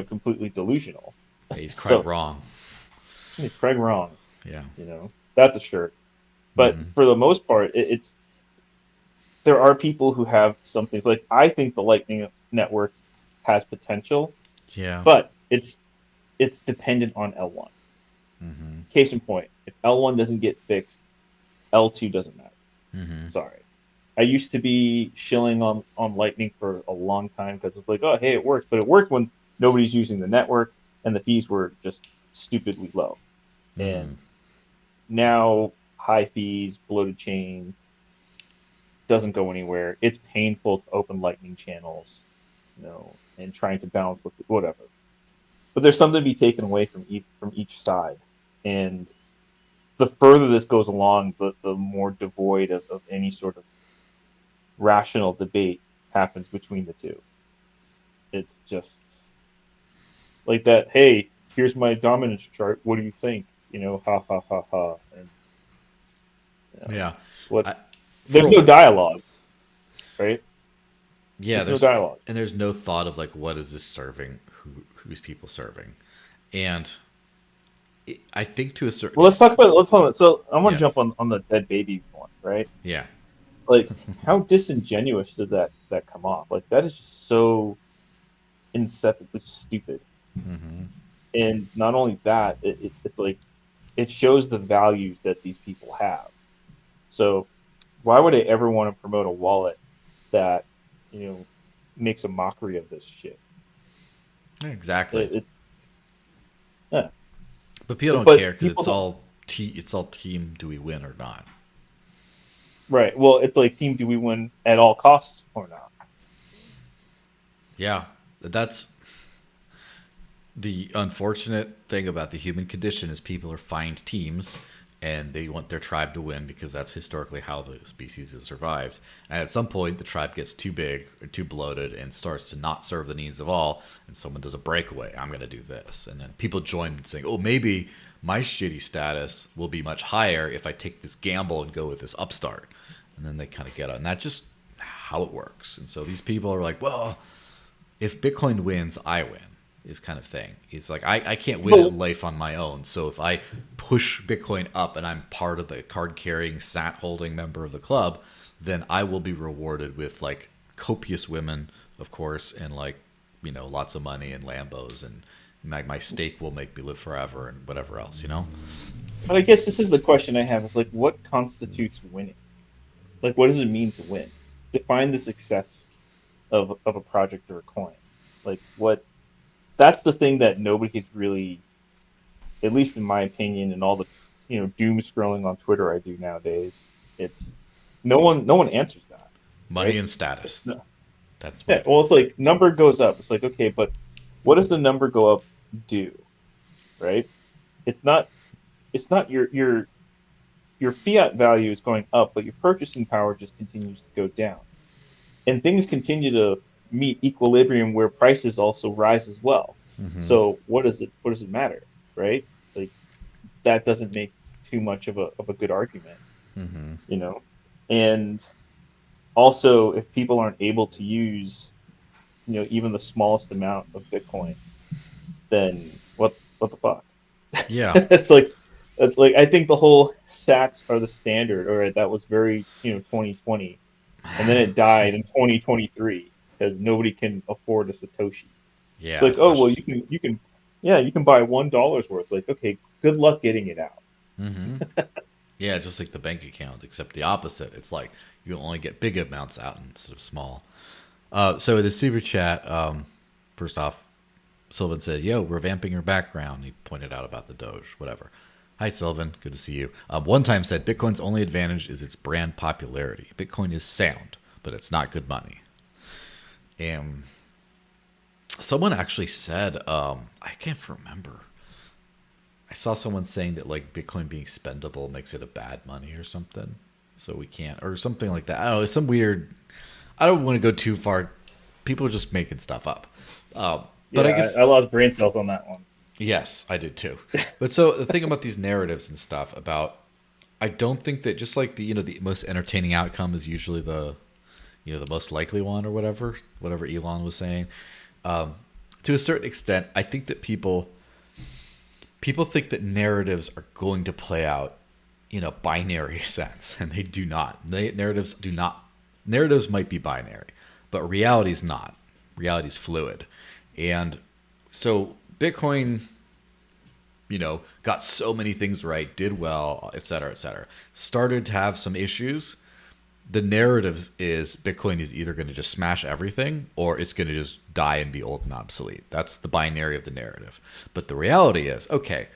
completely delusional. He's Craig wrong. He's Craig wrong. Yeah. That's a shirt. But for the most part, there are people who have some things. Like I think the Lightning Network has potential. Yeah. But it's dependent on L1. Case in point, if L1 doesn't get fixed, L2 doesn't matter. Sorry. I used to be shilling on Lightning for a long time because it's like, oh, hey, it works. But it worked when nobody's using the network and the fees were just stupidly low. And now high fees, bloated chain, doesn't go anywhere. It's painful to open Lightning channels, and trying to balance whatever. But there's something to be taken away from each side. And the further this goes along, the more devoid of any sort of rational debate happens between the two. It's just like that, hey, here's my dominance chart. What do you think? Ha ha ha ha. And, there's no dialogue, right? Yeah, there's no dialogue. And there's no thought of like, what is this serving? Who's people serving? And I think to a certain let's talk about. So I want to jump on the dead baby one, right? Yeah. Like, how disingenuous does that come off? Like, that is just so inceptively stupid. Mm-hmm. And not only that, it's like it shows the values that these people have. So why would I ever want to promote a wallet that, you know, makes a mockery of this shit? Exactly. It yeah. But people don't care But because people it's don't. all it's all team. Do we win or not? Right. Well, it's like, team, do we win at all costs or not? Yeah, that's the unfortunate thing about the human condition is people are find teams and they want their tribe to win because that's historically how the species has survived. And at some point, the tribe gets too big or too bloated and starts to not serve the needs of all. And someone does a breakaway. I'm going to do this. And then people join saying, oh, maybe my shitty status will be much higher if I take this gamble and go with this upstart. And then they kind of get it. And that's just how it works. And so these people are like, well, if Bitcoin wins, I win. Is kind of thing. It's like I can't win Well, at life on my own. So if I push Bitcoin up and I'm part of the card carrying, sat holding member of the club, then I will be rewarded with like copious women, of course, and like, you know, lots of money and Lambos, and my stake will make me live forever and whatever else, you know? but I guess this is the question I have: is like, what constitutes winning? Like, what does it mean to win? Define the success of a project or a coin. Like, what? That's the thing that nobody has really, at least in my opinion, and all the, doom scrolling on Twitter I do nowadays. It's no one answers that, Money right? and It's status. no, That's what yeah. it Well, it's is. like number goes up. It's like, okay, but what does the number go up do, right? It's not it's not your fiat value is going up, but your purchasing power just continues to go down, and things continue to meet equilibrium where prices also rise as well. Mm-hmm. So what does it matter, right? Like, that doesn't make too much of a good argument, Mm-hmm. you know. And also, if people aren't able to use, even the smallest amount of Bitcoin, then what the fuck? Yeah. It's like I think the whole Sats are the standard, or that was very 2020, and then it died in 2023 because nobody can afford a Satoshi. Yeah, Like, oh well, especially. you can yeah, you can buy $1 worth. Like, okay, good luck getting it out. Mm-hmm. Yeah, just like the bank account, except the opposite. It's like you only get big amounts out instead of small. So the super chat, first off, Sylvan said, "Yo, revamping your background." He pointed out about the Doge, whatever. Hi, Sylvan. Good to see you. One time said Bitcoin's only advantage is its brand popularity. Bitcoin is sound, but it's not good money. And someone actually said, I can't remember. I saw someone saying that like Bitcoin being spendable makes it a bad money or something. So we can't, or something like that. I don't know. It's some weird. I don't want to go too far. People are just making stuff up. But Yeah, I I guess lost brain cells on that one. yes, I did too. But so the thing about these narratives and stuff about, I don't think that just like the most entertaining outcome is usually the most likely one or whatever Elon was saying. To a certain extent, I think that people think that narratives are going to play out in a binary sense, and they do not. Narratives do not. Narratives might be binary, but reality is not. Reality is fluid, and so Bitcoin, got so many things right, did well, et cetera, et cetera. Started to have some issues. The narrative is Bitcoin is either going to just smash everything or it's going to just die and be old and obsolete. That's the binary of the narrative. But the reality is, okay,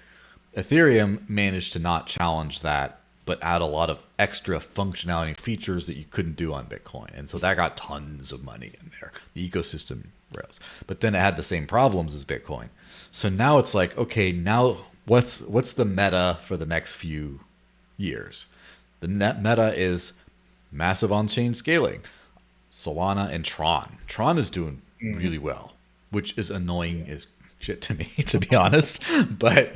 Ethereum managed to not challenge that, but add a lot of extra functionality and features that you couldn't do on Bitcoin. And so that got tons of money in there. The ecosystem rose. But then it had the same problems as Bitcoin. So now it's like, okay, now what's the meta for the next few years? The net meta is massive on-chain scaling. Solana and Tron. Tron is doing Mm, really well, which is annoying yeah. as shit to me, to be honest. But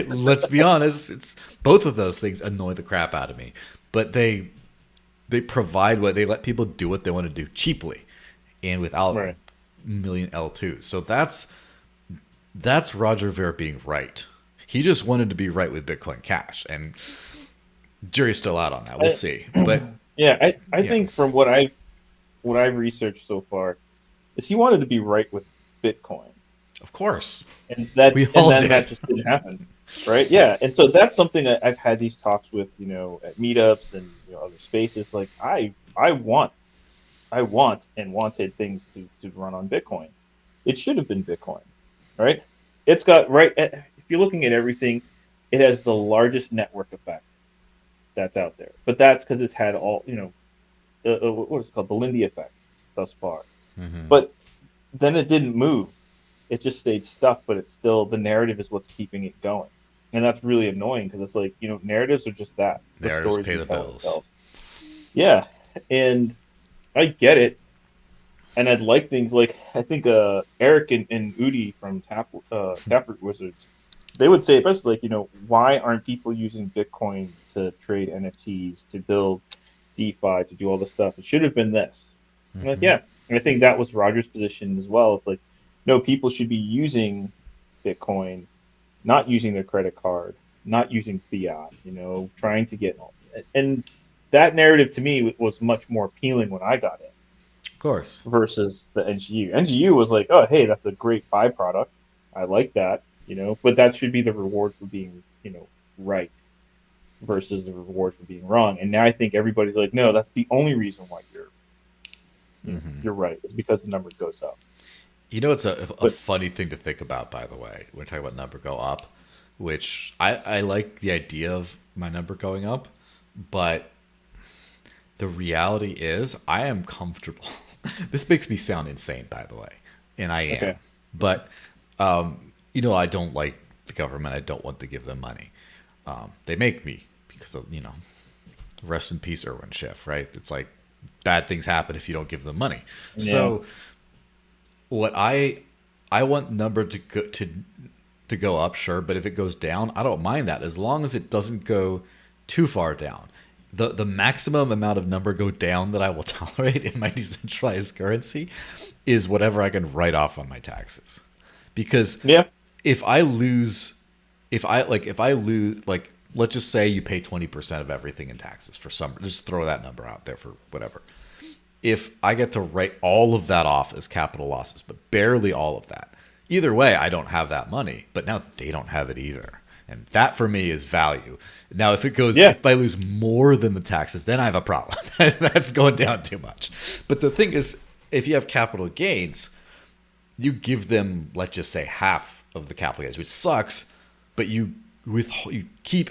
let's be honest, it's both of those things annoy the crap out of me. But they provide what they let people do what they want to do cheaply and without Right. million L2s. So that's Roger Ver being right. He just wanted to be right with Bitcoin Cash, and jury's still out on that. We'll I, see. But yeah, I yeah, think from what I've researched so far is he wanted to be right with Bitcoin. Of course. And We all then did. that just didn't happen. Right? Yeah. And so that's something that I've had these talks with, at meetups and other spaces. Like I want and wanted things to run on Bitcoin. It should have been Bitcoin, right? It's got right. If you're looking at everything, it has the largest network effect that's out there. But that's because it's had all what is it called, the Lindy effect thus far. Mm-hmm. But then it didn't move. It just stayed stuck. But it's still the narrative is what's keeping it going, and that's really annoying because it's like narratives are just that, the Narratives stories pay we the tell bills. ourselves. Yeah, and I get it. And I'd like things like I think Eric and Udi from Taproot Wizards, they would say it best like why aren't people using Bitcoin to trade NFTs, to build DeFi, to do all this stuff? It should have been this. I'm like, Mm-hmm. yeah, and I think that was Roger's position as well. It's like no, people should be using Bitcoin, not using their credit card, not using fiat. Trying to get and that narrative to me was much more appealing when I got it Of course. versus the NGU. NGU was like, oh, hey, that's a great byproduct. I like that, but that should be the reward for being, right versus the reward for being wrong. And now I think everybody's like, no, that's the only reason why Mm-hmm. you're right. It's because the number goes up. It's a But funny thing to think about, by the way, when we talk about number go up, which I like the idea of my number going up, but the reality is I am comfortable. This makes me sound insane, by the way, and I am. okay, But, I don't like the government. I don't want to give them money. They make me because of, rest in peace, Irwin Schiff, right? It's like bad things happen if you don't give them money. yeah, So what I want number to go up, sure, but if it goes down, I don't mind that as long as it doesn't go too far down. The maximum amount of number go down that I will tolerate in my decentralized currency is whatever I can write off on my taxes. Because yeah, if I lose like let's just say you pay 20% of everything in taxes for some, just throw that number out there for whatever. If I get to write all of that off as capital losses, but barely all of that, either way, I don't have that money, but now they don't have it either. And that for me is value. Now, yeah, if I lose more than the taxes, then I have a problem. That's going down too much. But the thing is, if you have capital gains, you give them, let's just say, half of the capital gains, which sucks, but you keep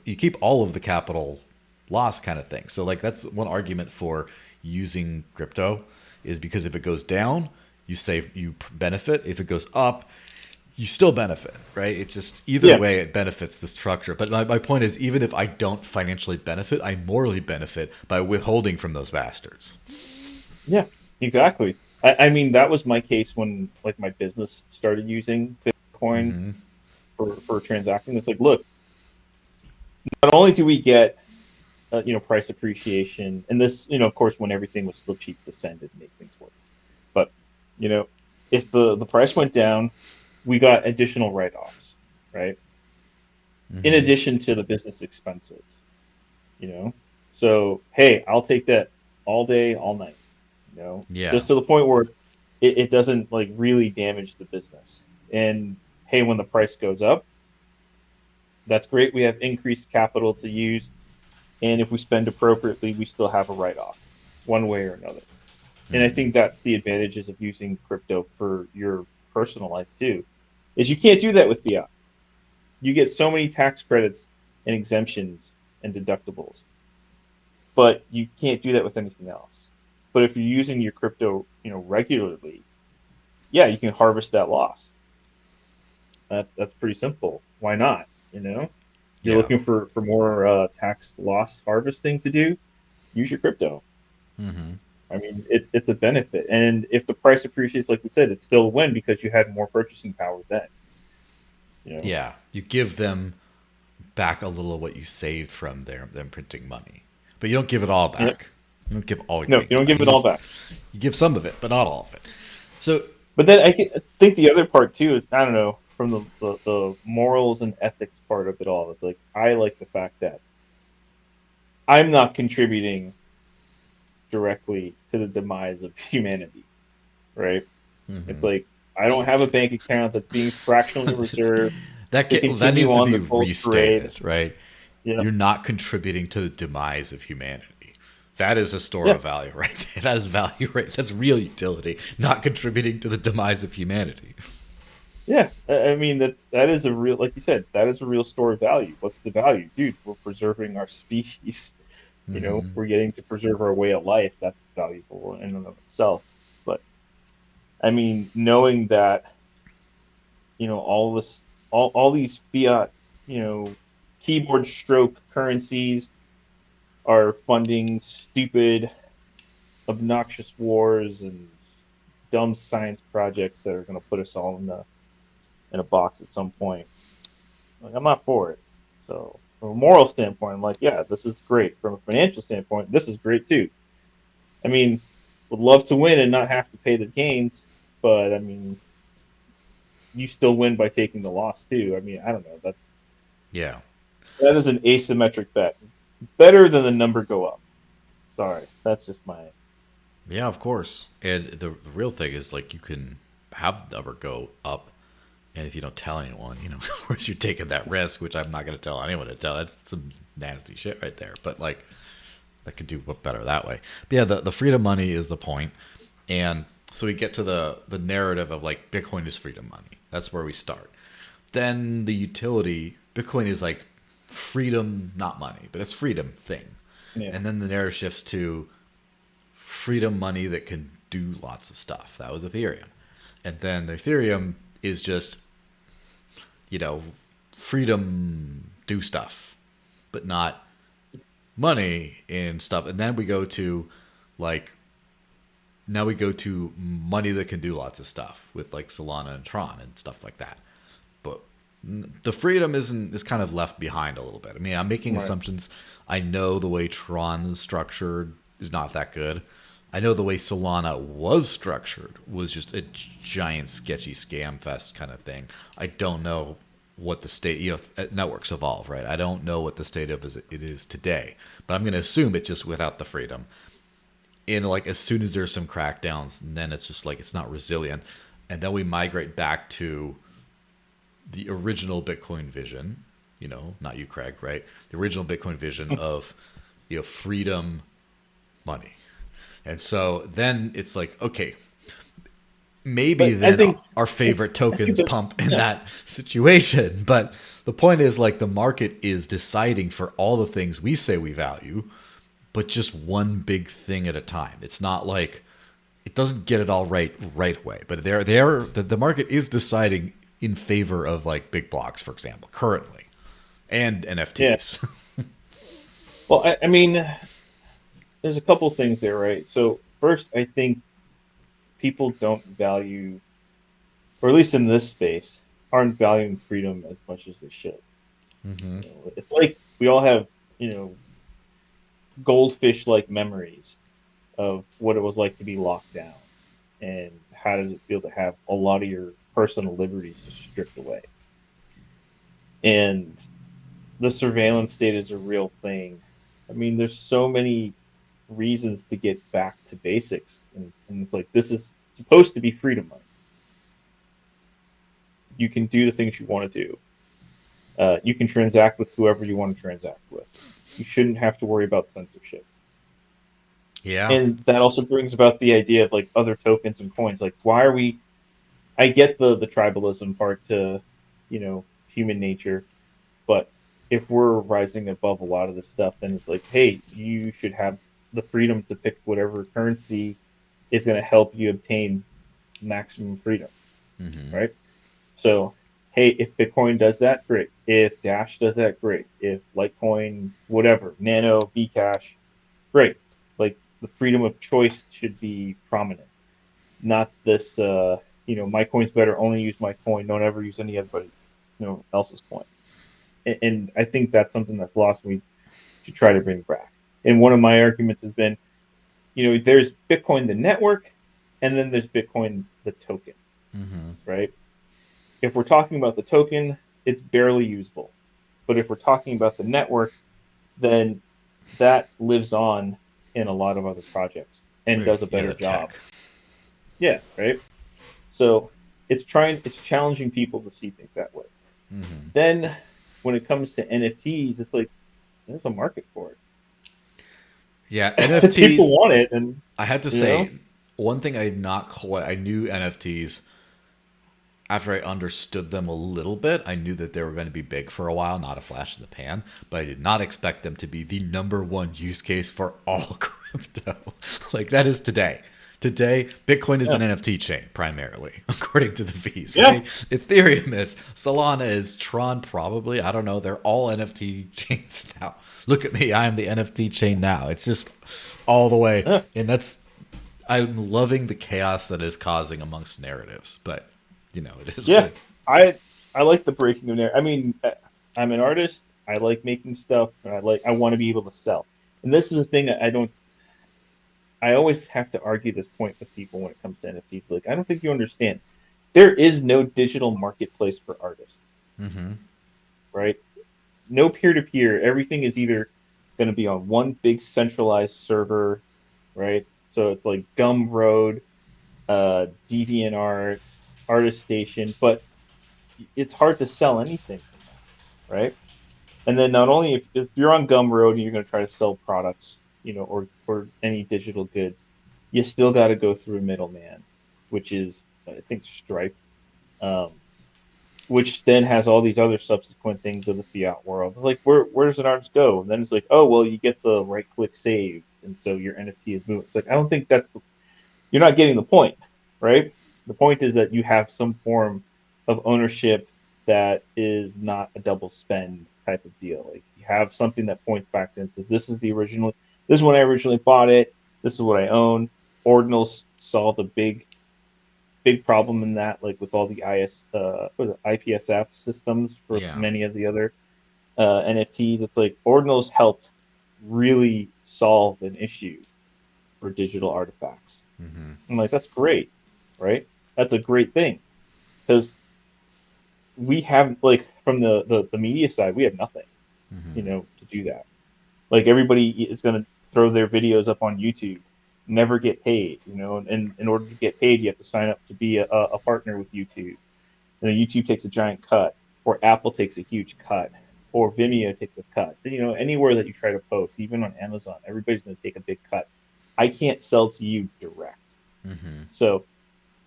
you keep all of the capital loss kind of thing. So like that's one argument for using crypto is because if it goes down, you benefit. If it goes up, you still benefit, right? It's just either yeah, way it benefits the structure. But my point is, even if I don't financially benefit, I morally benefit by withholding from those bastards. yeah, exactly. I mean, that was my case when like my business started using Bitcoin Mm-hmm. for transacting. It's like, look, not only do we get price appreciation, and this of course when everything was still cheap to send and make things work. But you know, if the price went down, we got additional write-offs, right? In Mm-hmm. addition to the business expenses, So hey, I'll take that all day, all night, Yeah. just to the point where it doesn't like really damage the business. And hey, when the price goes up, that's great. We have increased capital to use, and if we spend appropriately, we still have a write-off, one way or another. And I Mm-hmm. think that's the advantages of using crypto for your personal life too, is you can't do that with fiat. You get so many tax credits and exemptions and deductibles, but you can't do that with anything else. But if you're using your crypto, regularly, yeah, you can harvest that loss. That's pretty simple. Why not? You're Yeah. looking for more tax loss harvesting to do. Use your crypto. Mm-hmm. I mean, it's a benefit, and if the price appreciates, like we said, it's still a win because you had more purchasing power then. You know, Yeah. You give them back a little of what you saved from them printing money, but you don't give it all yep. back. You don't give all your No, you gains don't back. give it all back. You give some of it, but not all of it. So But then I think the other part too is I don't know from the morals and ethics part of it all. It's like I like the fact that I'm not contributing directly to the demise of humanity, right? It's mm-hmm. like I don't have a bank account that's being fractionally reserved to That continue needs to on be this whole charade. restated, right? Yeah, You're not contributing to the demise of humanity. That is a store yeah, of value, right? That is value, right? That's real utility, not contributing to the demise of humanity. yeah. I mean, that is a real, like you said, that is a real store of value. What's the value, dude? We're preserving our species. We're getting to preserve our way of life. That's valuable in and of itself. But I mean, knowing that all this, all these fiat, keyboard stroke currencies are funding stupid, obnoxious wars and dumb science projects that are going to put us all in a box at some point. Like, I'm not for it. So from a moral standpoint, I'm like, yeah, this is great. From a financial standpoint, this is great too. I mean, would love to win and not have to pay the gains, but I mean, you still win by taking the loss too. I mean, I don't know. Yeah. That is an asymmetric bet. Better than the number go up. Sorry, that's just my. Yeah, of course. And the real thing is like you can have the number go up, and if you don't tell anyone, of course you're taking that risk, which I'm not going to tell anyone to tell. That's some nasty shit right there. But like that could do better that way. But yeah, the freedom money is the point, and so we get to the narrative of like Bitcoin is freedom money. That's where we start. Then the utility, Bitcoin is like freedom, not money, but it's freedom thing. Yeah. And then the narrative shifts to freedom money that can do lots of stuff. That was Ethereum. And then the Ethereum is just, freedom do stuff, but not money and stuff. And then we go to like, now we go to money that can do lots of stuff with like Solana and Tron and stuff like that. But the freedom is kind of left behind a little bit. I mean, I'm making Right. assumptions. I know the way Tron is structured is not that good. I know the way Solana was structured was just a giant sketchy scam fest kind of thing. I don't know what the state, networks evolve, right? I don't know what the state of it is today, but I'm going to assume it's just without the freedom. And like as soon as there's some crackdowns, then it's just like it's not resilient, and then we migrate back to the original Bitcoin vision. Not you, Craig, right? The original Bitcoin vision of freedom, money. And so then it's like, okay, maybe But I then think our favorite I think tokens that pump in yeah, that situation. But the point is like the market is deciding for all the things we say we value, but just one big thing at a time. It's not like it doesn't get it all right away. But the market is deciding in favor of like big blocks, for example, currently, and yeah. NFTs. Well, I mean, there's a couple things there, right? So first, I think people don't value, or at least in this space, aren't valuing freedom as much as they should. It's like we all have, you know, goldfish-like memories of what it was like to be locked down, and how does it feel to have a lot of your personal liberties just stripped away. And the surveillance state is a real thing. I mean, there's so many reasons to get back to basics, and it's like this is supposed to be freedom money. You can do the things you want to do. You can transact with whoever you want to transact with. You shouldn't have to worry about censorship. Yeah. And that also brings about the idea of like other tokens and coins. Like, why are we? I get the tribalism part to, human nature, but if we're rising above a lot of this stuff, then it's like, hey, you should have the freedom to pick whatever currency is going to help you obtain maximum freedom, right? So, hey, if Bitcoin does that, great. If Dash does that, great. If Litecoin, whatever, Nano, Bcash, great. Like the freedom of choice should be prominent, not this. My coin's better. Only use my coin. Don't ever use anybody, else's coin. And I think that's something that's lost. We should try to bring back. And one of my arguments has been, there's Bitcoin the network, and then there's Bitcoin the token, right? If we're talking about the token, it's barely usable. But if we're talking about the network, then that lives on in a lot of other projects and Right. does a Yeah, better the job. tech. Yeah, right. So it's challenging people to see things that way. Hmm. Then when it comes to NFTs, it's like there's a market for Yeah, it. People NFTs. want it, and I had to you know, say one thing I did not quite. I knew NFTs after I understood them a little bit. I knew that they were going to be big for a while, not a flash in the pan, but I did not expect them to be the number one use case for all crypto. Like that is today. Today, Bitcoin is yeah, an NFT chain primarily, according to the fees, yeah, right? Ethereum is, Solana is, Tron probably. I don't know. They're all NFT chains now. Look at me. I am the NFT chain now. It's just all the way. yeah, And that's, I'm loving the chaos that is causing amongst narratives, but it is what yeah. it is. I like the breaking of there. I mean, I'm an artist. I like making stuff, and I want to be able to sell. And this is the thing that I don't. I always have to argue this point with people when it comes to NFTs. Like, I don't think you understand. There is no digital marketplace for artists, Mm-hmm. right? No peer to peer. Everything is either going to be on one big centralized server, right? So it's like Gumroad, DeviantArt, Artist Station, but it's hard to sell anything from that, right? And then not only if you're on Gumroad and you're going to try to sell products, or any digital goods, you still got to go through a middleman, which is I think Stripe, um, which then has all these other subsequent things of the fiat world. It's like where does an artist go? And then it's like, oh well, you get the right click save, and so your NFT is moving. It's like I don't think you're not getting the point, right? The point is that you have some form of ownership that is not a double spend type of deal. Like you have something that points back and says, this is when I originally bought it. This is what I own. Ordinals solved a big problem in that, like with all the IPSF systems for Yeah. many of the other NFTs. It's like Ordinals helped really solve an issue for digital artifacts. Mm-hmm. I'm like, that's great, right? That's a great thing because we have like from the media side, we have nothing, Mm-hmm. to do that. Like everybody is going to throw their videos up on YouTube, never get paid, and in order to get paid, you have to sign up to be a partner with YouTube. And then YouTube takes a giant cut, or Apple takes a huge cut, or Vimeo takes a cut. Anywhere that you try to post, even on Amazon, everybody's going to take a big cut. I can't sell to you direct. Mm-hmm. So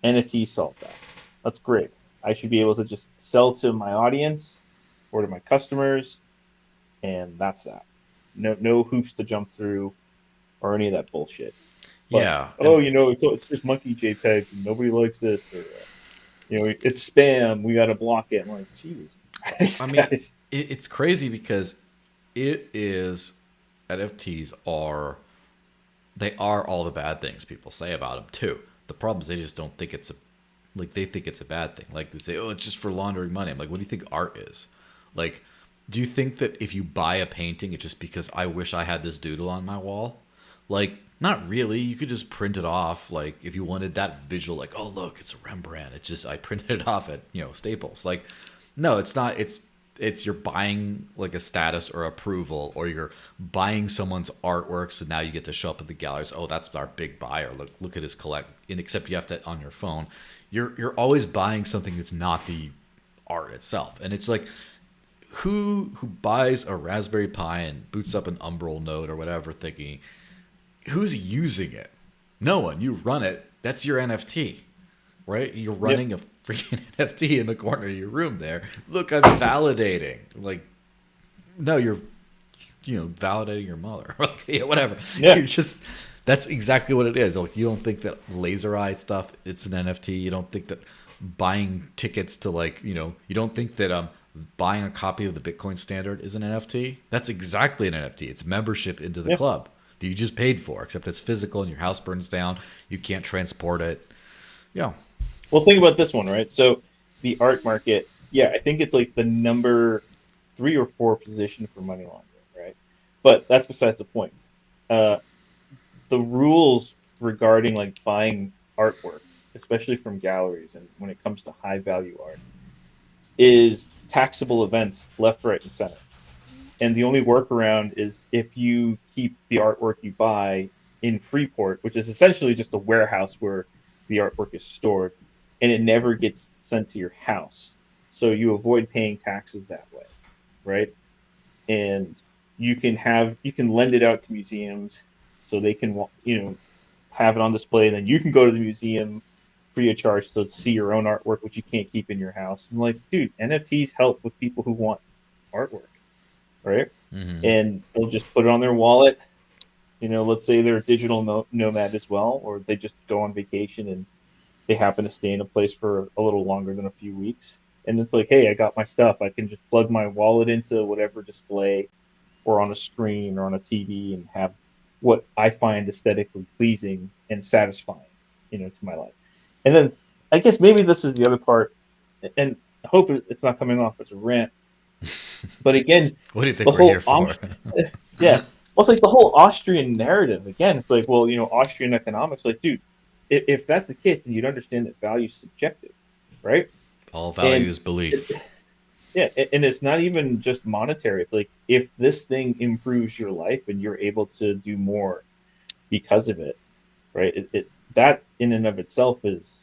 NFTs solve that. That's great. I should be able to just sell to my audience or to my customers, and that's that. No hoops to jump through or any of that bullshit. But Yeah, and it's just monkey JPEGs and nobody likes this, or it's spam. We got to block it. I'm like, Jesus I Christ, mean, guys. it's crazy because it is NFTs are they are all the bad things people say about them too. The problem is they just don't think it's a like they think it's a bad thing. Like they say, oh, it's just for laundering money. I'm like, what do you think art is? Like, do you think that if you buy a painting, it's just because I wish I had this doodle on my wall? Like, not really. You could just print it off. Like, if you wanted that visual, like, oh look, it's a Rembrandt. It's just I printed it off at Staples. Like, no, it's not. It's you're buying like a status or approval, or you're buying someone's artwork, so now you get to show up at the galleries. Oh, that's our big buyer. Look at his collect. And except you have to on your phone. You're always buying something that's not the art itself, and it's like who buys a Raspberry Pi and boots up an Umbral node or whatever, thinking who's using it? No one. You run it. That's your NFT, right? You're Yep. running a freaking NFT in the corner of your room there. Look, I'm validating. Like, no, you're, validating your mother. Like, yeah, whatever. Yeah. You're just, that's exactly what it is. Like, you don't think that laser eye stuff, it's an NFT. You don't think that buying tickets to you don't think that buying a copy of the Bitcoin Standard is an NFT. That's exactly an NFT. It's membership into the Yeah. club that you just paid for, except it's physical and your house burns down. You can't transport it. Yeah. Well, think about this one, right? So the art market, yeah, I think it's like the number 3 or 4 position for money laundering, right? But that's besides the point. Uh, the rules regarding like buying artwork, especially from galleries, and when it comes to high value art, is taxable events left, right, and center. And the only workaround is if you keep the artwork you buy in Freeport, which is essentially just a warehouse where the artwork is stored, and it never gets sent to your house. So you avoid paying taxes that way, right? And you can lend it out to museums so they can have it on display. Then you can go to the museum free of charge to see your own artwork, which you can't keep in your house. And like, dude, NFTs help with people who want artwork, right? Mm-hmm. And they'll just put it on their wallet. Let's say they're a digital nomad as well, or they just go on vacation and they happen to stay in a place for a little longer than a few weeks. And it's like, hey, I got my stuff. I can just plug my wallet into whatever display or on a screen or on a TV and have what I find aesthetically pleasing and satisfying, to my life. And then I guess maybe this is the other part, and I hope it's not coming off as a rant. But again, What do you think the we're here whole for? yeah, well, it's like the whole Austrian narrative. Again, it's like, well, Austrian economics. Like, dude, if that's the case, then you'd understand that value is subjective, right? All value is belief. Yeah, and it's not even just monetary. It's like if this thing improves your life and you're able to do more because of it, right? That in and of itself is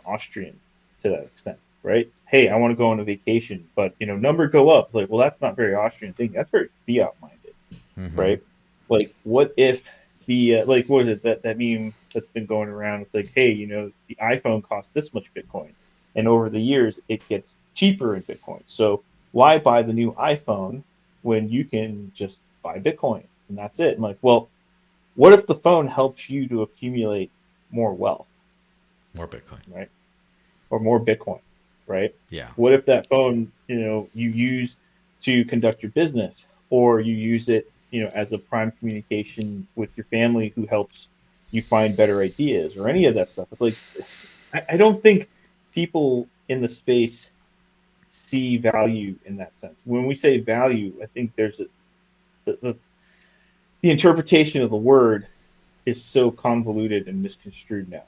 Austrian to that extent, right? Hey, I want to go on a vacation, but number go up. Like, well, that's not very Austrian thing. That's very fiat minded, Mm-hmm. right? Like, what if the like what is it that meme that's been going around? It's like, hey, the iPhone costs this much Bitcoin, and over the years it gets cheaper in Bitcoin. So why buy the new iPhone when you can just buy Bitcoin and that's it? I'm like, well, what if the phone helps you to accumulate more wealth, More Bitcoin. right? Or more Bitcoin, right? Yeah. What if that phone, you use to conduct your business, or you use it, as a prime communication with your family who helps you find better ideas or any of that stuff? It's like, I don't think people in the space see value in that sense. When we say value, I think there's the interpretation of the word is so convoluted and misconstrued now.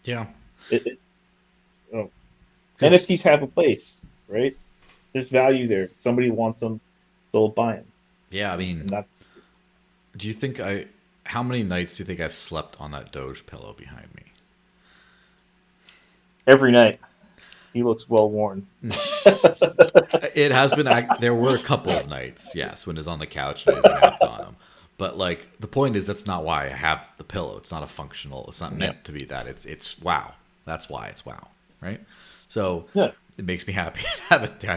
Yeah. It, it, oh, Because NFTs have a place, right? There's value there. Somebody wants them, they'll buy them, yeah, I mean, and that's do you think how many nights do you think I've slept on that Doge pillow behind me? every night. He looks well worn. It has been. There were a couple of nights, yes, when it's on the couch and I napped on him. But like the point is, that's not why I have the pillow. It's not a functional. It's not Yeah, meant to be that. It's wow. That's why it's wow, right? So yeah, it makes me happy to have it there.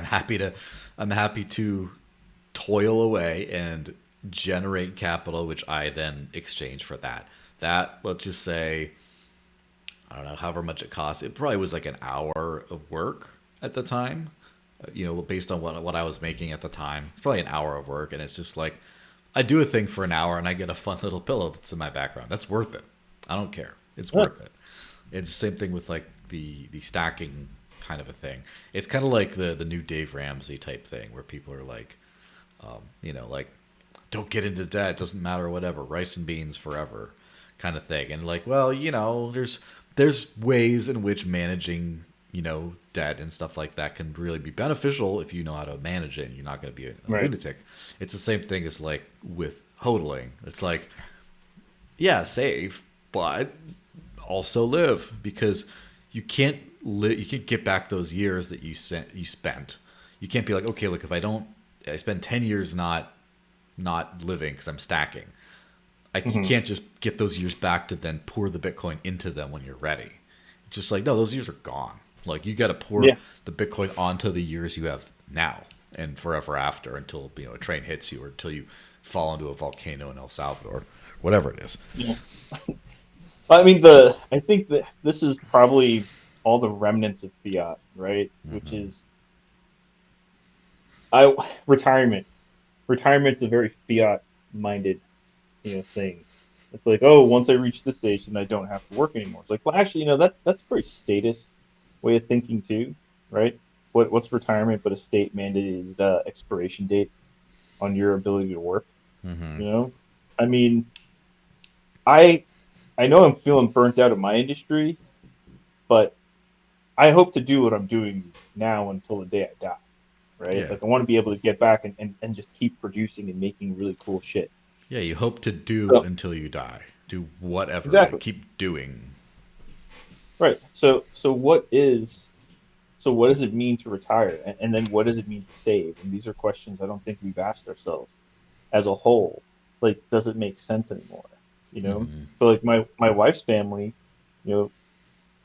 I'm happy to toil away and generate capital, which I then exchange for that. That, let's just say, I don't know, however much it costs. It probably was like an hour of work at the time, based on what I was making at the time. It's probably an hour of work, and it's just like I do a thing for an hour and I get a fun little pillow that's in my background. That's worth it. I don't care. It's yeah. worth it. It's the same thing with like the stacking kind of a thing. It's kind of like the new Dave Ramsey type thing where people are like, like, don't get into debt. It doesn't matter, whatever. Rice and beans forever, kind of thing. And like, well, there's ways in which managing debt and stuff like that can really be beneficial if you know how to manage it and you're not going to be a Right. lunatic. It's the same thing as like with hodling. It's like, yeah, save, but also live, because you can't you can't get back those years that you spent. You can't be like, okay, look, if I spend 10 years not living because I'm stacking. You Hmm. can't just get those years back to then pour the Bitcoin into them when you're ready. It's just like, no, those years are gone. Like, you got to pour Yeah. the Bitcoin onto the years you have now and forever after, until a train hits you or until you fall into a volcano in El Salvador, whatever it is. Yeah. I mean, I think that this is probably all the remnants of fiat, right? Which Mm-hmm. is I retirement. Retirement's a very fiat minded, thing. It's like, oh, once I reach this stage, then I don't have to work anymore. It's like, well, actually, that's a very status way of thinking too, right? What's retirement but a state mandated expiration date on your ability to work? Mm-hmm. You know, I mean, I I know I'm feeling burnt out of my industry, but I hope to do what I'm doing now until the day I die, right? Yeah. Like I want to be able to get back and just keep producing and making really cool shit. Yeah, you hope to do So until you die. Do whatever. Like, exactly. keep doing. Right. So what does it mean to retire, and then what does it mean to save? And these are questions I don't think we've asked ourselves as a whole. Like, does it make sense anymore? You know. Hmm. So like my wife's family, you know,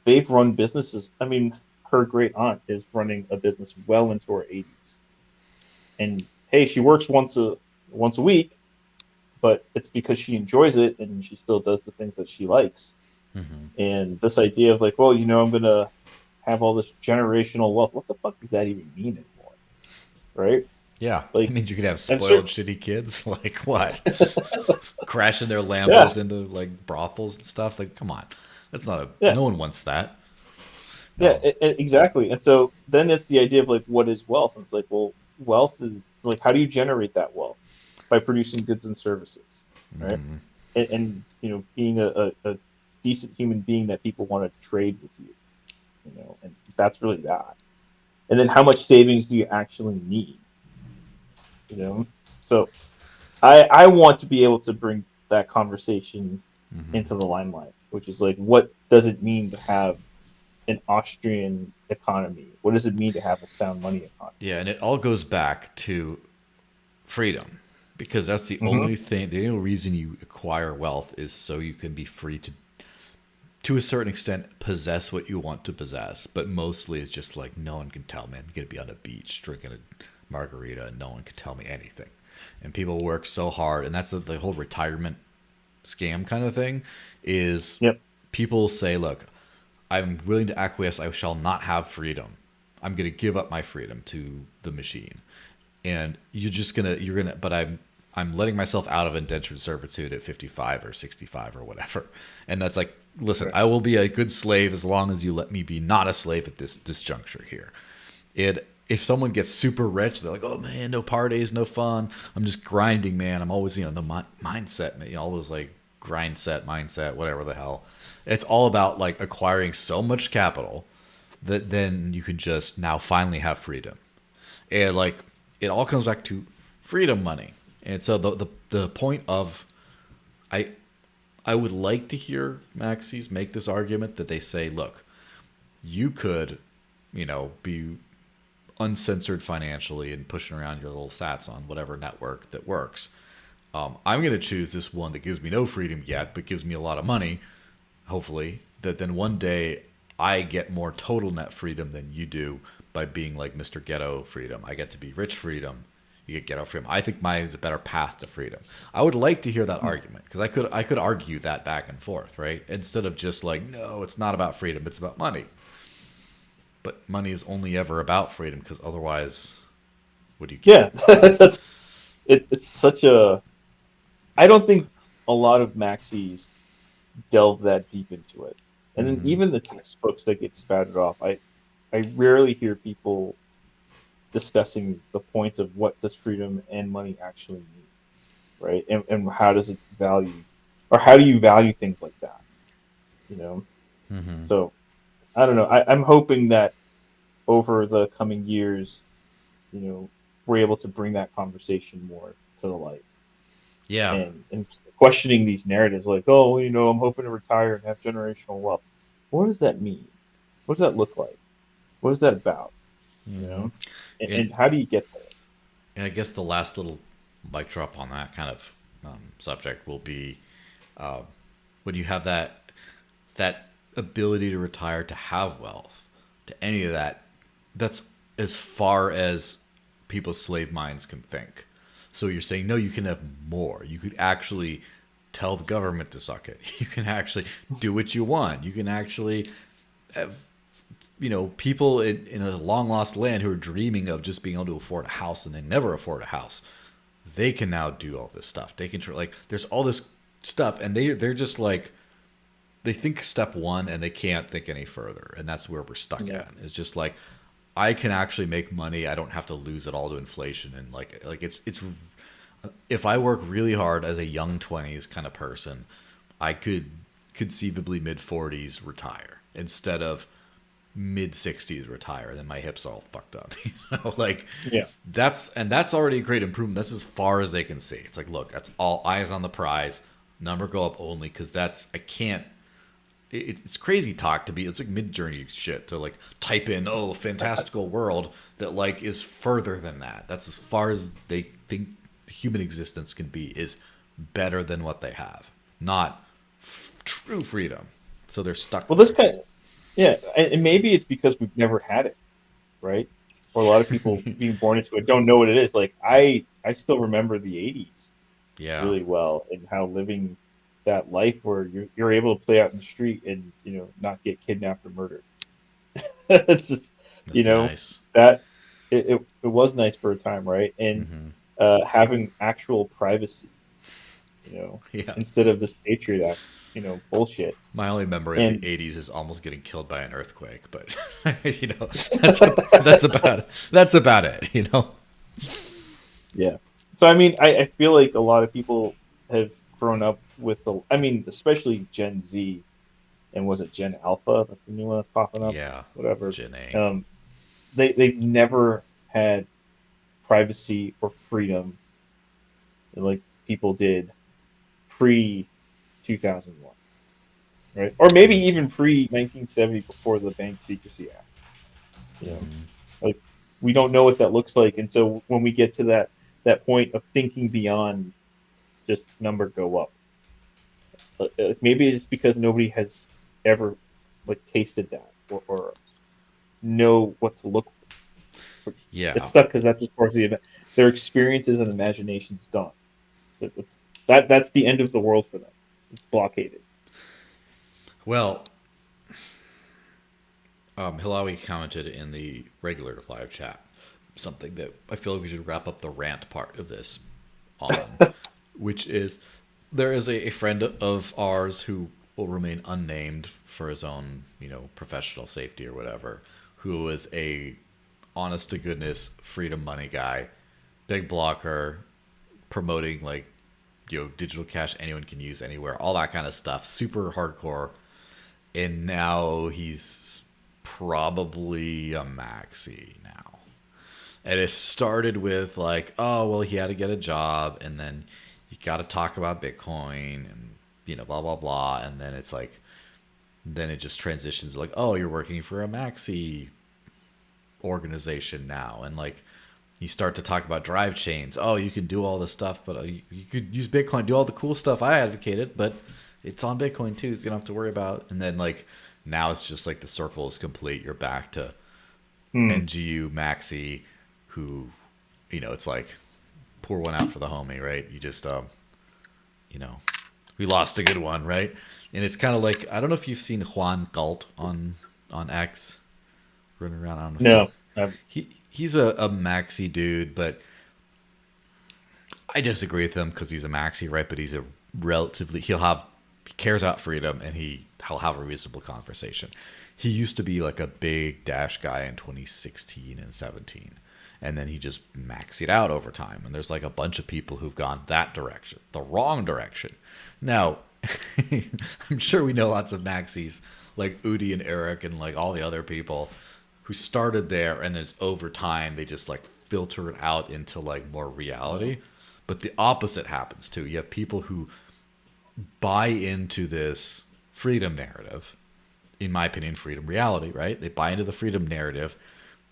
they've run businesses. I mean, her great aunt is running a business well into her 80s, and hey, she works once a week, but it's because she enjoys it and she still does the things that she likes. Hmm. And this idea of like, well, I'm gonna have all this generational wealth. What the fuck does that even mean anymore? Right? Yeah, it Like, means you could have and spoiled, certain, shitty kids. Like what? Crashing their yeah, Lambos into like brothels and stuff. Like, come on, that's not a. yeah, No one wants that. yeah, No. exactly. And so then it's the idea of like, what is wealth? And it's like, well, wealth is like, how do you generate that wealth? By producing goods and services, right? Hmm. And being a decent human being that people want to trade with you, and that's really that. And then how much savings do you actually need? You know, so I want to be able to bring that conversation Hmm. into the limelight, which is like, what does it mean to have an Austrian economy? What does it mean to have a sound money economy? Yeah, and it all goes back to freedom, because that's the Hmm. only thing. The only reason you acquire wealth is so you can be free to a certain extent, possess what you want to possess. But mostly it's just like, no one can tell me. I'm going to be on a beach drinking a margarita and no one can tell me anything. And people work so hard. And that's the whole retirement scam kind of thing is Yep. people say, look, I'm willing to acquiesce. I shall not have freedom. I'm going to give up my freedom to the machine. And but I'm letting myself out of indentured servitude at 55 or 65 or whatever. And that's like, listen, Right. I will be a good slave as long as you let me be not a slave at this juncture here. If someone gets super rich, they're like, oh man, no parties, no fun. I'm just grinding, man. I'm always, the mindset, all those like grind set mindset, whatever the hell. It's all about like acquiring so much capital that then you can just now finally have freedom. And like it all comes back to freedom money. And so the point of I I would like to hear maxis make this argument that they say, look, you could, be uncensored financially and pushing around your little sats on whatever network that works. I'm going to choose this one that gives me no freedom yet, but gives me a lot of money, hopefully, that then one day I get more total net freedom than you do by being like Mr. Ghetto freedom. I get to be rich freedom. You get ghetto freedom. I think mine is a better path to freedom. I would like to hear that argument because I could argue that back and forth, right? Instead of just like, no, it's not about freedom, it's about money. But money is only ever about freedom because otherwise, what do you Yeah. get? That's it's such a. I don't think a lot of maxis delve that deep into it. And then Mm-hmm. even the textbooks that get spouted off, I rarely hear people discussing the points of what does freedom and money actually mean, right? And how does it value, or how do you value things like that, you know? Mm-hmm. So I don't know. I'm hoping that over the coming years, we're able to bring that conversation more to the light, Yeah. and questioning these narratives like, oh, I'm hoping to retire and have generational wealth. What does that mean? What does that look like? What is that about? You Mm-hmm. know, and And, how do you get there? and I guess the last little mic drop on that kind of subject will be uh, when you have that ability to retire, to have wealth, to any of that, that's as far as people's slave minds can think. So you're saying, no, you can have more. You could actually tell the government to suck it. You can actually do what you want. You can actually have, people in a long lost land who are dreaming of just being able to afford a house and they never afford a house. They can now do all this stuff. They can, like, there's all this stuff, and they're just like, they think step one and they can't think any further, and that's where we're stuck Yeah, at. It's just like, I can actually make money. I don't have to lose it all to inflation, and like it's if I work really hard as a young 20s kind of person, I could conceivably mid 40s retire instead of mid 60s retire. Then my hips are all fucked up. Like yeah, that's already a great improvement. That's as far as they can see. It's like, look, that's all eyes on the prize. Number go up only because that's I can't it's crazy talk to be. It's like mid-journey shit to like type in, oh, fantastical world that like is further than that. That's as far as they think human existence can be, is better than what they have, not true freedom. So they're stuck Well, there. this kind, yeah, and maybe it's because we've never had it, right? Or a lot of people being born into it don't know what it is. Like I still remember the '80s Yeah, really well, and how living that life where you're able to play out in the street and not get kidnapped or murdered. It's just, must you be know nice. that it was nice for a time, right? And Hmm. having actual privacy, Yeah. instead of this Patriot Act, bullshit. My only memory of the And '80s is almost getting killed by an earthquake, but that's about it. yeah. So I mean, I feel like a lot of people have grown up with I mean, especially Gen Z, and was it Gen Alpha? That's the new one that's popping up. Yeah, Whatever. Janae. Um, they've never had privacy or freedom like people did pre 2001, right? Or maybe even pre 1970, before the Bank Secrecy Act. You know, Hmm. like we don't know what that looks like, and so when we get to that point of thinking beyond just number go up, maybe it's because nobody has ever like tasted that, or know what to look for. It's Yeah. stuck because that's as far as their experiences and imagination's gone. That's the end of the world for them. It's blockaded. Well, Hilawi commented in the regular live chat something that I feel like we should wrap up the rant part of this on, which is there is a friend of ours who will remain unnamed for his own, professional safety or whatever, who is a honest to goodness freedom money guy, big blocker, promoting like digital cash anyone can use anywhere, all that kind of stuff, super hardcore. And now he's probably a maxi now. And it started with like, oh well, he had to get a job, and then you got to talk about Bitcoin, and blah blah blah, and then it's like, then it just transitions like, oh, you're working for a maxi organization now, and like you start to talk about drive chains. Oh, you can do all this stuff, but you could use Bitcoin, do all the cool stuff I advocated, but it's on Bitcoin too, so you don't have to worry about. And then like now it's just like the circle is complete. You're back to Hmm. NGU Maxi, who, it's like pour one out for the homie, right? You just you know, we lost a good one, right? And it's kind of like, I don't know if you've seen Juan Galt on X running around. I don't know if No. he's a maxi dude, but I disagree with him because he's a maxi, right? But he's a relatively he cares about freedom, and he'll have a reasonable conversation. He used to be like a big dash guy in 2016 and 17, and then he just maxed it out over time. And there's like a bunch of people who've gone that direction, the wrong direction. Now, I'm sure we know lots of maxis like Udi and Eric and like all the other people who started there, and then it's over time they just like filter it out into like more reality. But the opposite happens too. You have people who buy into this freedom narrative, in my opinion, freedom reality, right? They buy into the freedom narrative.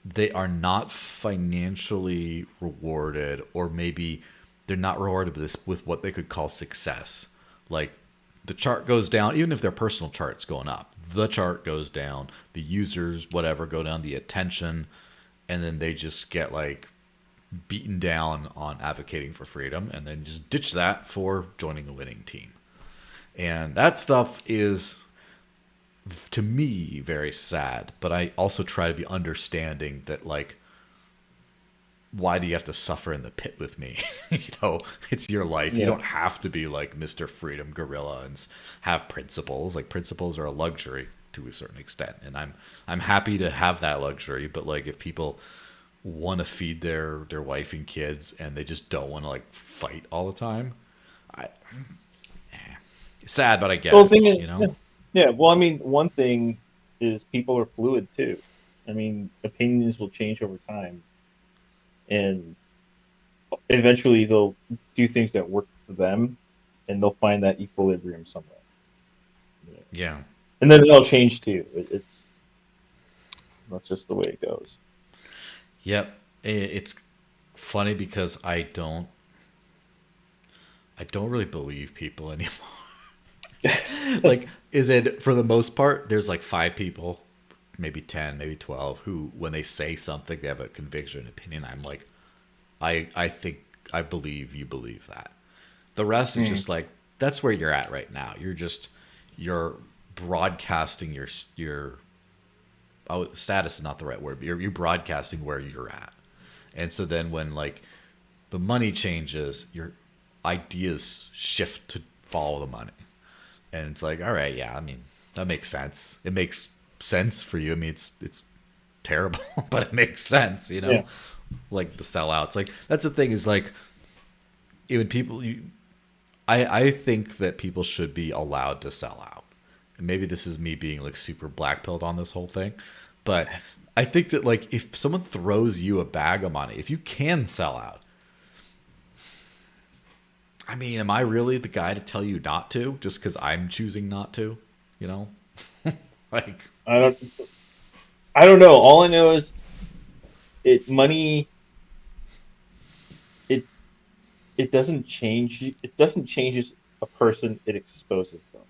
They are not financially rewarded, or maybe they're not rewarded with what they could call success. Like the chart goes down, even if their personal chart's going up, the chart goes down, the users, whatever, go down, the attention, and then they just get like beaten down on advocating for freedom, and then just ditch that for joining a winning team. And that stuff is, to me, very sad. But I also try to be understanding that, like, why do you have to suffer in the pit with me? It's your life. You Yeah. don't have to be like Mr. Freedom Gorilla and have principles. Like principles are a luxury to a certain extent, and I'm happy to have that luxury. But like, if people want to feed their wife and kids, and they just don't want to like fight all the time, I sad, but I get Well, the it. thing is, You yeah. know? Yeah. Well, I mean, one thing is people are fluid too. I mean, opinions will change over time, and eventually they'll do things that work for them, and they'll find that equilibrium somewhere. You know? Yeah. and then it'll change too. It's that's just the way it goes. Yep. It's funny because I don't really believe people anymore. Like, is it for the most part? There's like 5 people, maybe 10, maybe 12, who when they say something, they have a conviction, an opinion. I'm like, I think I believe you believe that. The rest is Mm. just like that's where you're at right now. You're broadcasting your oh, status is not the right word, but you're broadcasting where you're at. And so then when like the money changes, your ideas shift to follow the money. And it's like, all right, yeah, I mean, that makes sense. It makes sense for you. I mean, it's terrible, but it makes sense, you know? Yeah. Like the sellouts. Like that's the thing is like even people I think that people should be allowed to sell out. And maybe this is me being like super blackpilled on this whole thing, but I think that like if someone throws you a bag of money, if you can sell out, I mean, am I really the guy to tell you not to just because I'm choosing not to? You know, like I don't. I don't know. All I know is it money. It it doesn't change. It doesn't change a person. It exposes them.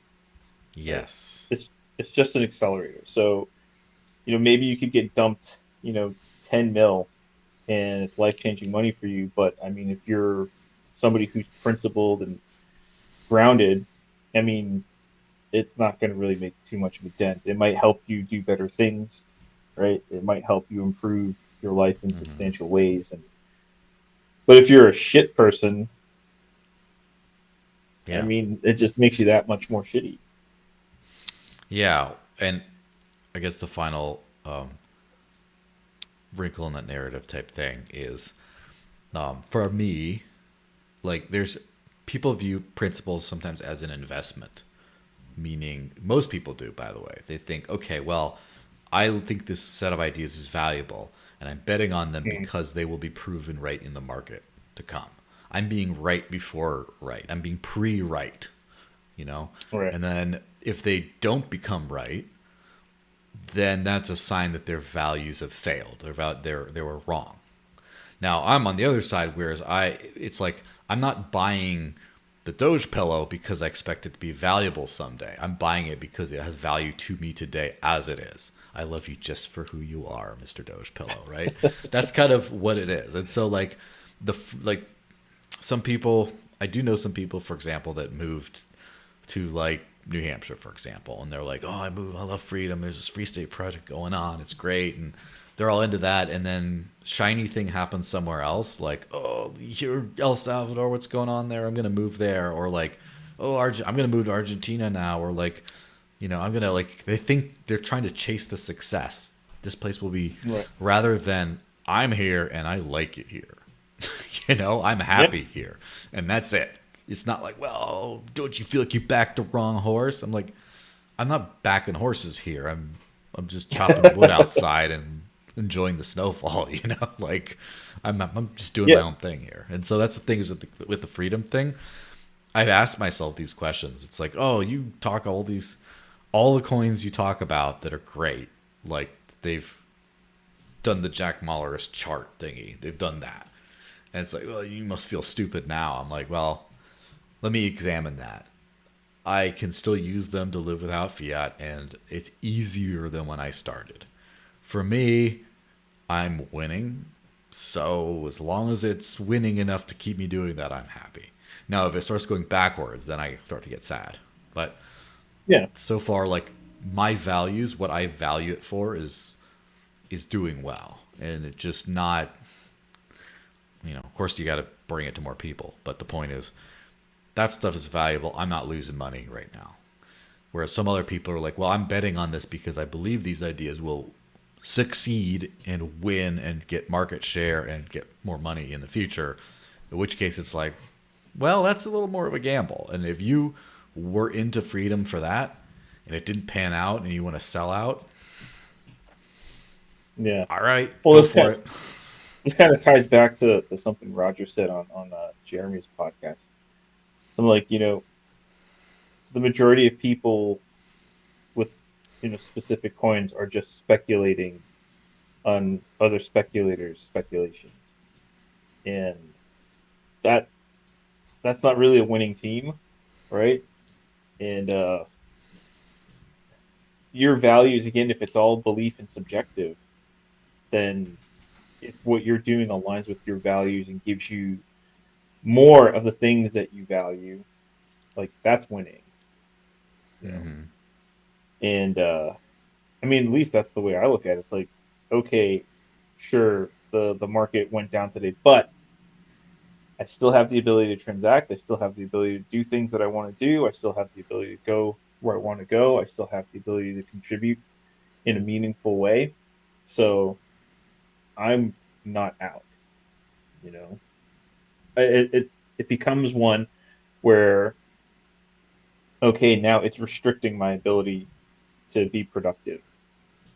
Right. yes, It's just an accelerator. So maybe you could get dumped. 10 mil, and it's life changing money for you. But I mean, if you're somebody who's principled and grounded, I mean, it's not going to really make too much of a dent. It might help you do better things, right? It might help you improve your life in hmm substantial ways. But if you're a shit person, I yeah, mean, it just makes you that much more shitty. yeah, and I guess the final wrinkle in that narrative type thing is for me, like there's people view principles sometimes as an investment, meaning most people do, by the way. They think, okay, well, I think this set of ideas is valuable and I'm betting on them Mm. because they will be proven right in the market to come. I'm being right before right. I'm being pre-right, you know? Right. And then if they don't become right, then that's a sign that their values have failed. They were wrong. Now I'm on the other side, whereas it's like I'm not buying the Doge pillow because I expect it to be valuable someday. I'm buying it because it has value to me today as it is. I love you just for who you are, Mr. Doge pillow, right? That's kind of what it is. And so like like some people, I do know some people, for example, that moved to like New Hampshire, for example, and they're like, "Oh, I love freedom. There's this free state project going on. It's great." And they're all into that, and then shiny thing happens somewhere else, like, "Oh, here El Salvador, what's going on there? I'm gonna move there," or like, "Oh, I'm gonna move to Argentina now," or like, I'm gonna like. They think they're trying to chase the success. This place will be, Right. rather than I'm here and I like it here. I'm Yeah. happy here, and that's it. It's not like, well, don't you feel like you backed the wrong horse? I'm like, I'm not backing horses here. I'm just chopping wood outside and enjoying the snowfall. Like I'm just doing Yeah. my own thing here. And so that's the thing is with the freedom thing. I've asked myself these questions. It's like, oh, you talk all the coins you talk about that are great. Like they've done the Jack Mallers chart thingy. They've done that. And it's like, well, you must feel stupid now. I'm like, well, let me examine that. I can still use them to live without fiat, and it's easier than when I started. For me, I'm winning. So as long as it's winning enough to keep me doing that, I'm happy. Now, if it starts going backwards, then I start to get sad. But Yeah. so far, like my values, what I value it for is doing well, and it just not. Of course, you got to bring it to more people. But the point is, that stuff is valuable. I'm not losing money right now. Whereas some other people are like, well, I'm betting on this because I believe these ideas will succeed and win and get market share and get more money in the future. In which case, it's like, well, that's a little more of a gamble. And if you were into freedom for that and it didn't pan out and you want to sell out, Yeah. all right, Well, go for it. this kind of ties back to something Roger said on Jeremy's podcast. I'm like, the majority of people with specific coins are just speculating on other speculators' speculations, and that that's not really a winning team, right? And your values, again, if it's all belief and subjective, then if what you're doing aligns with your values and gives you more of the things that you value, like that's winning, you know. Mm-hmm. And I mean, at least that's the way I look at it. It's like, okay, sure, the market went down today, but I still have the ability to transact. I still have the ability to do things that I want to do. I still have the ability to go where I want to go. I still have the ability to contribute in a meaningful way. So I'm not out, you know. It becomes one where, okay, now it's restricting my ability to be productive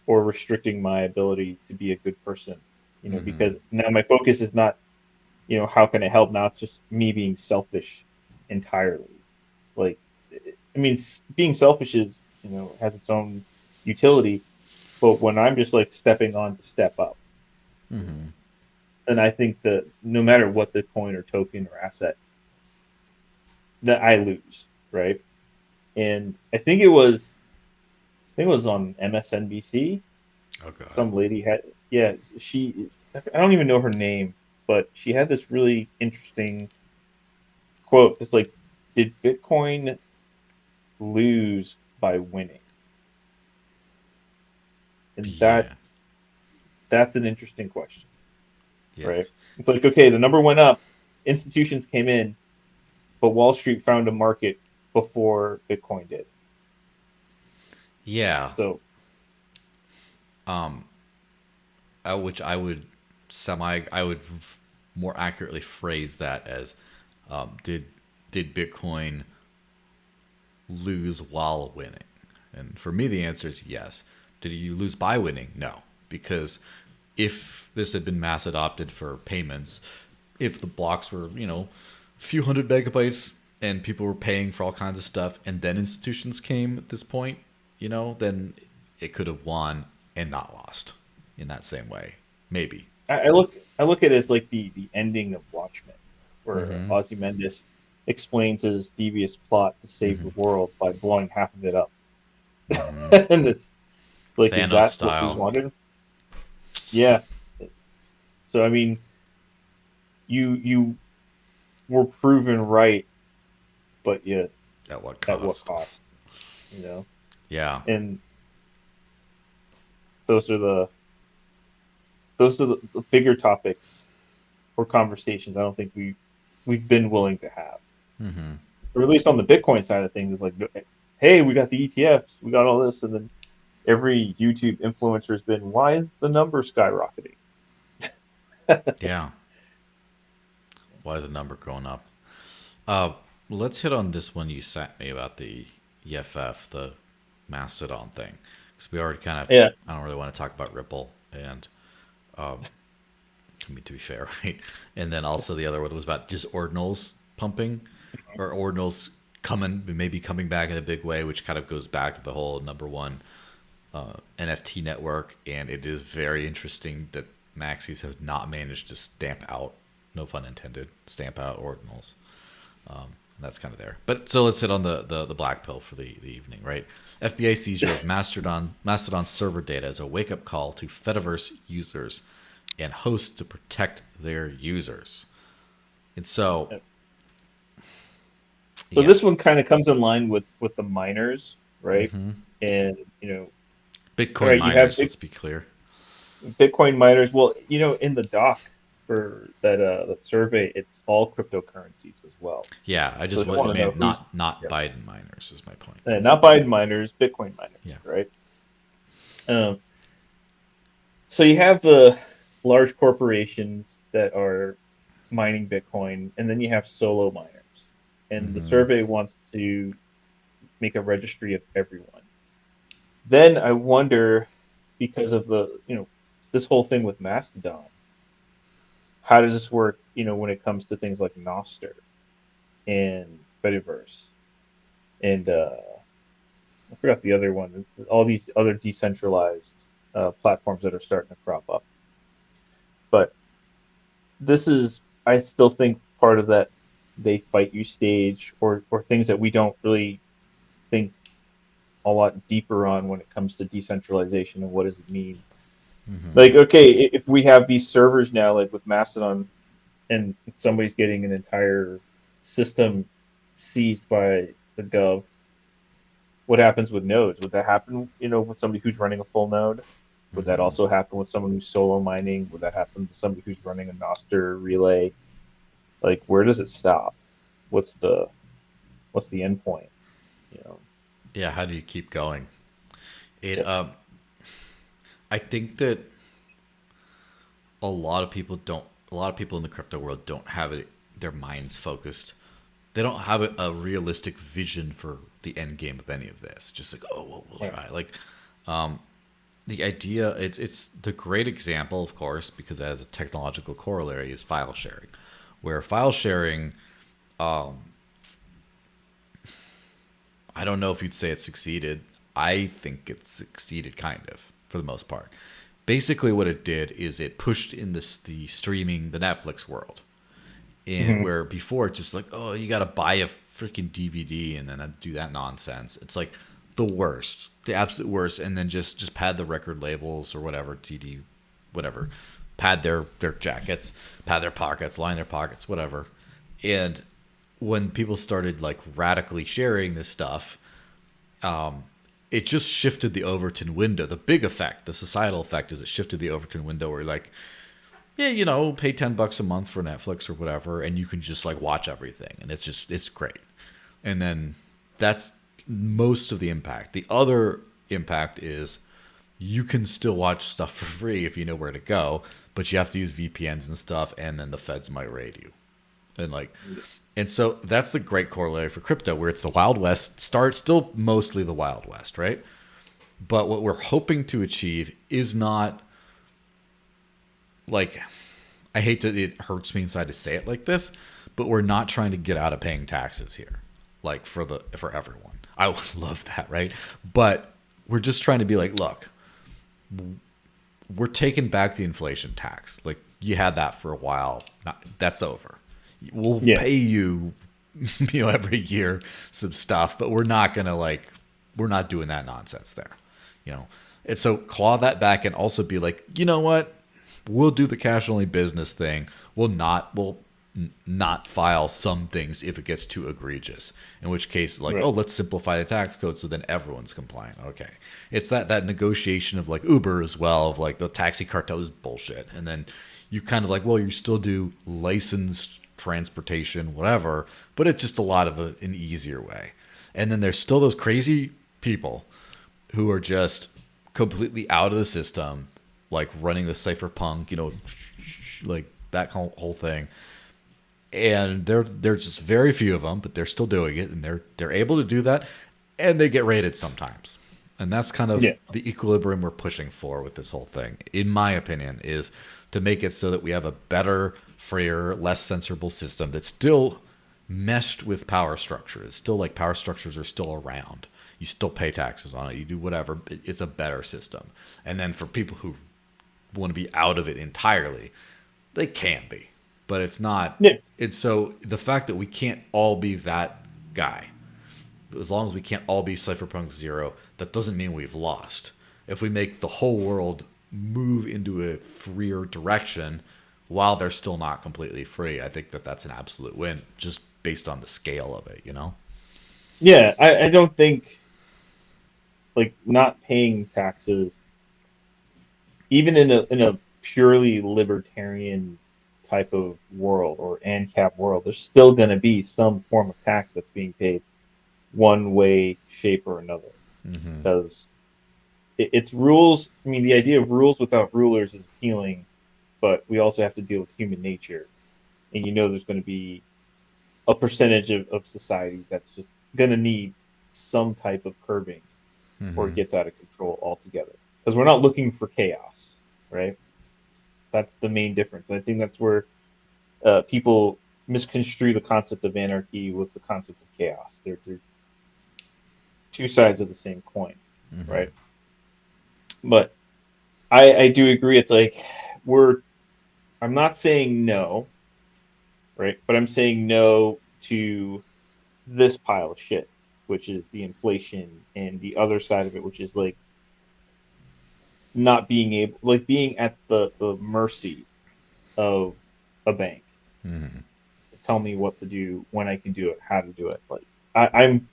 or restricting my ability to be a good person, Mm-hmm. because now my focus is not, how can I help? Now it's just me being selfish entirely. Like, I mean, being selfish is, has its own utility, but when I'm just like stepping on to step up, you Mm-hmm. know, and I think that no matter what the coin or token or asset, that I lose, right? And I think it was on MSNBC. Oh God. Some lady had, yeah, I don't even know her name, but she had this really interesting quote. It's like, did Bitcoin lose by winning? And Yeah. that's an interesting question, right? Yes. It's like, okay, the number went up, institutions came in, but Wall Street found a market before Bitcoin did. Yeah. So, Um. Which I would more accurately phrase that as, did Bitcoin lose while winning? And for me, the answer is yes. Did you lose by winning? No, because if this had been mass adopted for payments, if the blocks were, a few hundred megabytes and people were paying for all kinds of stuff, and then institutions came at this point, then it could have won and not lost in that same way. Maybe. I look at it as like the ending of Watchmen, where Mm-hmm. Ozymandias explains his devious plot to save Mm-hmm. the world by blowing half of it up. Mm-hmm. And it's like, is Thanos that what we style. wanted? Yeah. So I mean, you were proven right, but yet At what at what cost? cost? You know? Yeah. And those are the the bigger topics or conversations I don't think we've been willing to have. Mm-hmm. Or at least on the Bitcoin side of things, is like, hey, we got the ETFs, we got all this, and then every YouTube influencer has been, why is the number skyrocketing? Yeah. Why is the number going up? Uh, let's hit on this one you sent me about the EFF, the Mastodon thing, because we already kind of. Yeah, I don't really want to talk about Ripple, and I mean, to be fair, right? And then also the other one was about just ordinals pumping, or ordinals maybe coming back in a big way, which kind of goes back to the whole number one NFT network. And it is very interesting that maxis have not managed to stamp out, no pun intended, stamp out ordinals. That's kind of there. But so let's hit on the black pill for the evening, right? FBA seizure of Mastodon server data as a wake up call to Fediverse users and hosts to protect their users. And so, so yeah, this one kind of comes in line with the miners, right? And all Bitcoin right, you have miners. Let's be clear. Bitcoin miners. Well, in the doc for that survey, it's all cryptocurrencies as well. Yeah, I So just they want to know meant who's, not yeah, Biden miners is my point. not Biden miners, Bitcoin miners, Yeah. right? Um, so you have the large corporations that are mining Bitcoin, and then you have solo miners. And the Mm-hmm. survey wants to make a registry of everyone. Then I wonder, because of this whole thing with Mastodon, how does this work? When it comes to things like Noster and Fediverse and I forgot the other one. All these other decentralized platforms that are starting to crop up. But this is, I still think, part of that they fight you stage, or things that we don't really think a lot deeper on when it comes to decentralization and what does it mean. Like, okay, if we have these servers now, like with Mastodon, and somebody's getting an entire system seized by the gov, what happens with nodes? Would that happen, with somebody who's running a full node? Would that also happen with someone who's solo mining? Would that happen with somebody who's running a Noster relay? Like, where does it stop? What's the end point? You know? Yeah, how do you keep going? It Yeah. I think that a lot of people in the crypto world don't have their minds focused. They don't have a realistic vision for the end game of any of this. Just like, oh, well, we'll Right. try. Like, the idea, it's the great example, of course, because it has a technological corollary, is file sharing, where file sharing, I don't know if you'd say it succeeded. I think it succeeded kind of for the most part. Basically, what it did is it pushed in the streaming, the Netflix world, and Hmm. where before it's just like, oh, you got to buy a freaking DVD and then do that nonsense. It's like the worst, the absolute worst, and then just pad the record labels or whatever, CD, whatever, pad their jackets, pad their pockets, line their pockets, whatever. And when people started like radically sharing this stuff, it just shifted the Overton window. The big effect, the societal effect, is it shifted the Overton window where like, yeah, pay $10 a month for Netflix or whatever, and you can just like watch everything, and it's great. And then that's most of the impact. The other impact is you can still watch stuff for free if you know where to go, but you have to use VPNs and stuff, and then the feds might raid you. And like, and so that's the great corollary for crypto, where it's the Wild West, still mostly the Wild West, right? But what we're hoping to achieve is not like, I hate to, it hurts me inside to say it like this, but we're not trying to get out of paying taxes here, like for everyone. I would love that, right? But we're just trying to be like, look, we're taking back the inflation tax. Like, you had that for a while. That's over. We'll Yeah. pay you, every year some stuff, but we're not doing that nonsense there, you know. And so claw that back and also be like, you know what? We'll do the cash only business thing. We'll not file some things if it gets too egregious. In which case, like, Right. oh, let's simplify the tax code so then everyone's compliant. Okay, it's that negotiation of like Uber as well, of like the taxi cartel is bullshit, and then you kind of like, well, you still do licensed transportation, whatever, but it's just a lot of an easier way. And then there's still those crazy people who are just completely out of the system, like running the cypherpunk, like that whole thing. And there's just very few of them, but they're still doing it, and they're able to do that, and they get raided sometimes. And that's kind of Yeah. the equilibrium we're pushing for with this whole thing, in my opinion, is to make it so that we have a better, freer, less censorable system that's still meshed with power structures. Still, like, power structures are still around. You still pay taxes on it. You do whatever. It's a better system. And then for people who want to be out of it entirely, they can be, but it's not. Yeah. And so the fact that we can't all be that guy, as long as we can't all be Cypherpunk Zero, that doesn't mean we've lost. If we make the whole world move into a freer direction while they're still not completely free, I think that that's an absolute win, just based on the scale of it, you know? Yeah. I don't think, like, not paying taxes, even in a purely libertarian type of world or ANCAP world, there's still going to be some form of tax that's being paid one way, shape, or another. Because it's rules. I mean, the idea of rules without rulers is appealing, but we also have to deal with human nature. And there's going to be a percentage of society that's just going to need some type of curbing or it gets out of control altogether. Because we're not looking for chaos, right? That's the main difference. And I think that's where people misconstrue the concept of anarchy with the concept of chaos. They're two sides of the same coin, Mm-hmm. right? But I do agree. It's like we're. I'm not saying no, right? But I'm saying no to this pile of shit, which is the inflation, and the other side of it, which is like not being able, like being at the mercy of a bank Mm-hmm. to tell me what to do, when I can do it, how to do it. Like I'm,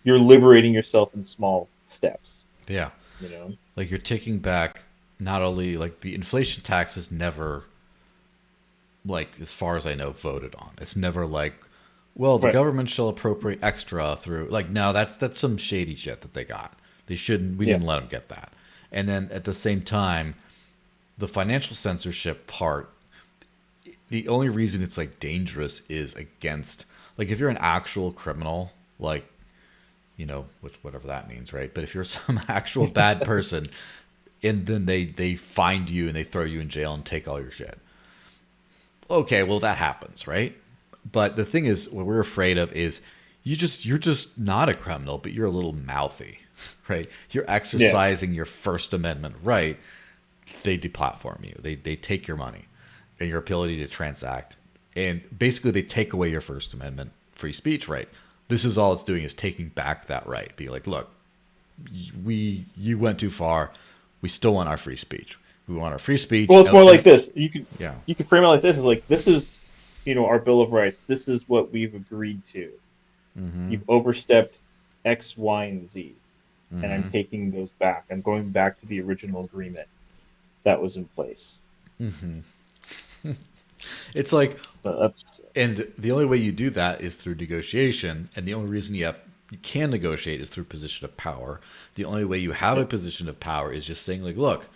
you're liberating yourself in small steps, Yeah. you know? Like you're taking back not only like the inflation tax is never like as far as I know voted on. It's never like, well, the Right. government shall appropriate extra through like no, that's some shady shit that they got. They shouldn't. We Yeah. didn't let them get that. And then at the same time, the financial censorship part. The only reason it's like dangerous is against like if you're an actual criminal, like which whatever that means, right? But if you're some actual bad person, and then they find you and they throw you in jail and take all your shit. Okay, well that happens, right? But the thing is, what we're afraid of is you're just not a criminal, but you're a little mouthy, right? You're Yeah. exercising your First Amendment right. They deplatform you. They take your money and your ability to transact, and basically they take away your First Amendment free speech right. This is all it's doing is taking back that right. Be like, look, you went too far. We still want our free speech. We want our free speech. Well, it's more like this. Yeah. You can frame it like this: is like this is, our Bill of Rights. This is what we've agreed to. Mm-hmm. You've overstepped X, Y, and Z, and I'm Mm-hmm. taking those back. I'm going back to the original agreement that was in place. Mm-hmm. It's like, So that's and the only way you do that is through negotiation, and the only reason you can negotiate is through position of power. The only way you have yeah, a position of power is just saying like, look,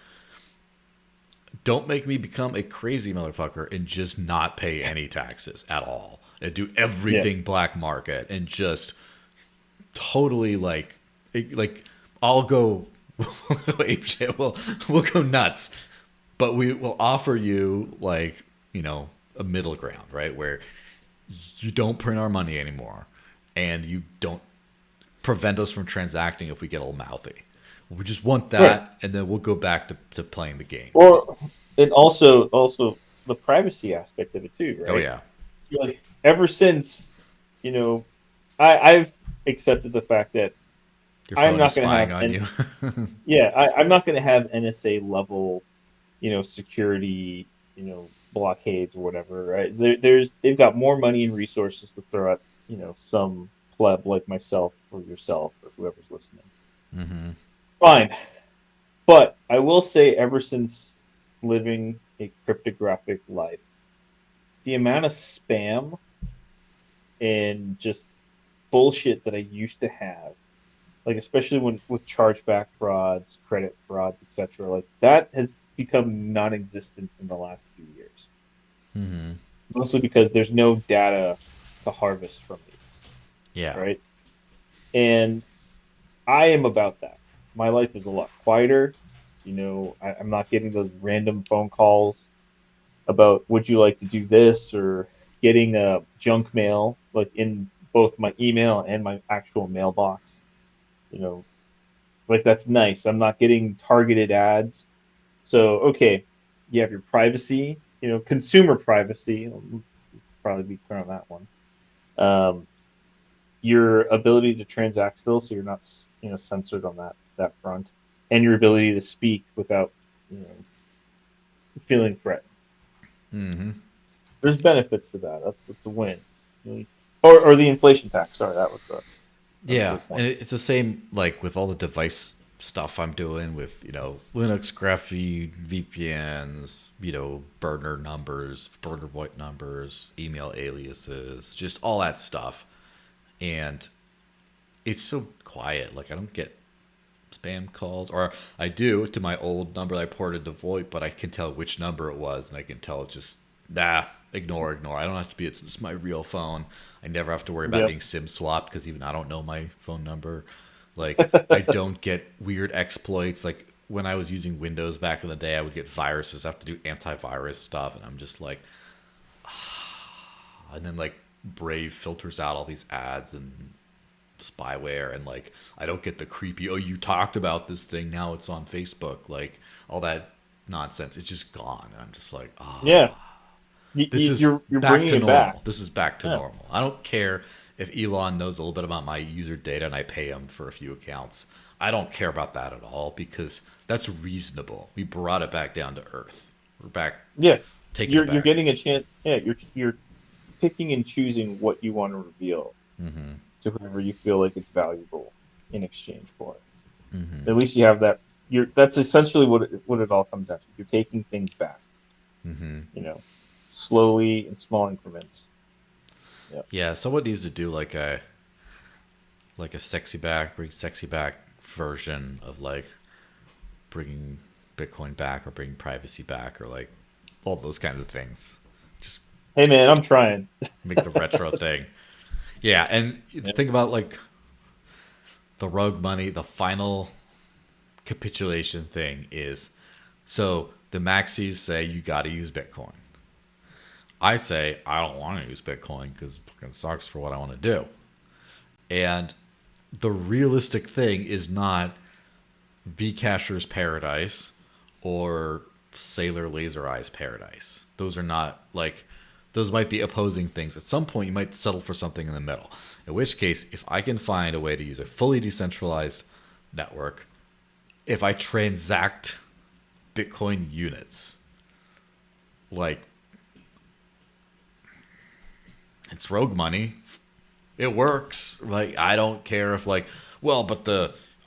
don't make me become a crazy motherfucker and just not pay any taxes at all and do yeah. everything black market and just totally like I'll go we'll go ape shit. We'll go nuts, but we will offer you like a middle ground, right, where you don't print our money anymore and you don't prevent us from transacting if we get all mouthy. We just want Right. that, and then we'll go back to playing the game. But Or and also the privacy aspect of it too, oh right? yeah, Like ever since, you know, I've accepted the fact that your I'm phone is not going to spying have, on and you. yeah, I'm not going to have NSA level, security, blockades or whatever, right? They've got more money and resources to throw at, some pleb like myself or yourself or whoever's listening. Mm-hmm. Fine. But I will say, ever since living a cryptographic life, the amount of spam and just bullshit that I used to have, like especially when with chargeback frauds, credit frauds, etc., like that has become non-existent in the last few years. Mm-hmm. Mostly because there's no data to harvest from these, Yeah. right? And I am about that. My life is a lot quieter. I'm not getting those random phone calls about would you like to do this, or getting a junk mail like in both my email and my actual mailbox. You know, like that's nice. I'm not getting targeted ads. So okay, you have your privacy, consumer privacy. Let's probably be clear on that one. Um, your ability to transact still, so you're not censored on that front, and your ability to speak without you know feeling threatened. Mm-hmm. There's benefits to that. That's a win. Or the inflation tax. Sorry, that was Yeah, another and point. it's the same like with all the device stuff I'm doing with Linux, Graphy, VPNs, burner numbers, burner VoIP numbers, email aliases, just all that stuff, and it's so quiet. Like I don't get spam calls, or I do to my old number that I ported to VoIP, but I can tell which number it was, and I can tell it's just ignore. I don't have to be. It's just my real phone. I never have to worry about Yep. being SIM swapped because even I don't know my phone number. Like I don't get weird exploits. Like when I was using Windows back in the day, I would get viruses. I have to do antivirus stuff, and I'm just like, and then like Brave filters out all these ads, and spyware, and like I don't get the creepy, oh, you talked about this thing, now it's on Facebook, like all that nonsense. It's just gone. And I'm just like, Yeah, this is you're back bringing to it back. normal. This is back to Yeah, normal. I don't care if Elon knows a little bit about my user data and I pay him for a few accounts. I don't care about that at all because that's reasonable. We brought it back down to earth. We're back yeah. taking it You're back. getting a chance. Yeah, you're picking and choosing what you want to reveal to whoever you feel like it's valuable in exchange for it. At least you have that. That's essentially what it all comes down to. You're taking things back, you know, slowly in small increments. Yeah. Yeah, someone needs to do like a bring sexy back version of like bringing Bitcoin back or bringing privacy back or like all those kinds of things. Just Hey man, I'm trying. make the retro thing. Yeah, and Yeah. think about like the rogue money, the final capitulation thing is so the maxis say you got to use Bitcoin. I say I don't want to use Bitcoin because it fucking sucks for what I want to do. And the realistic thing is not Bcasher's paradise or Sailor Laser Eyes paradise. Those are not like those might be opposing things. At some point you might settle for something in the middle. In which case, if I can find a way to use a fully decentralized network, if I transact Bitcoin units, like it's rogue money. It works. Like I don't care if like, well, but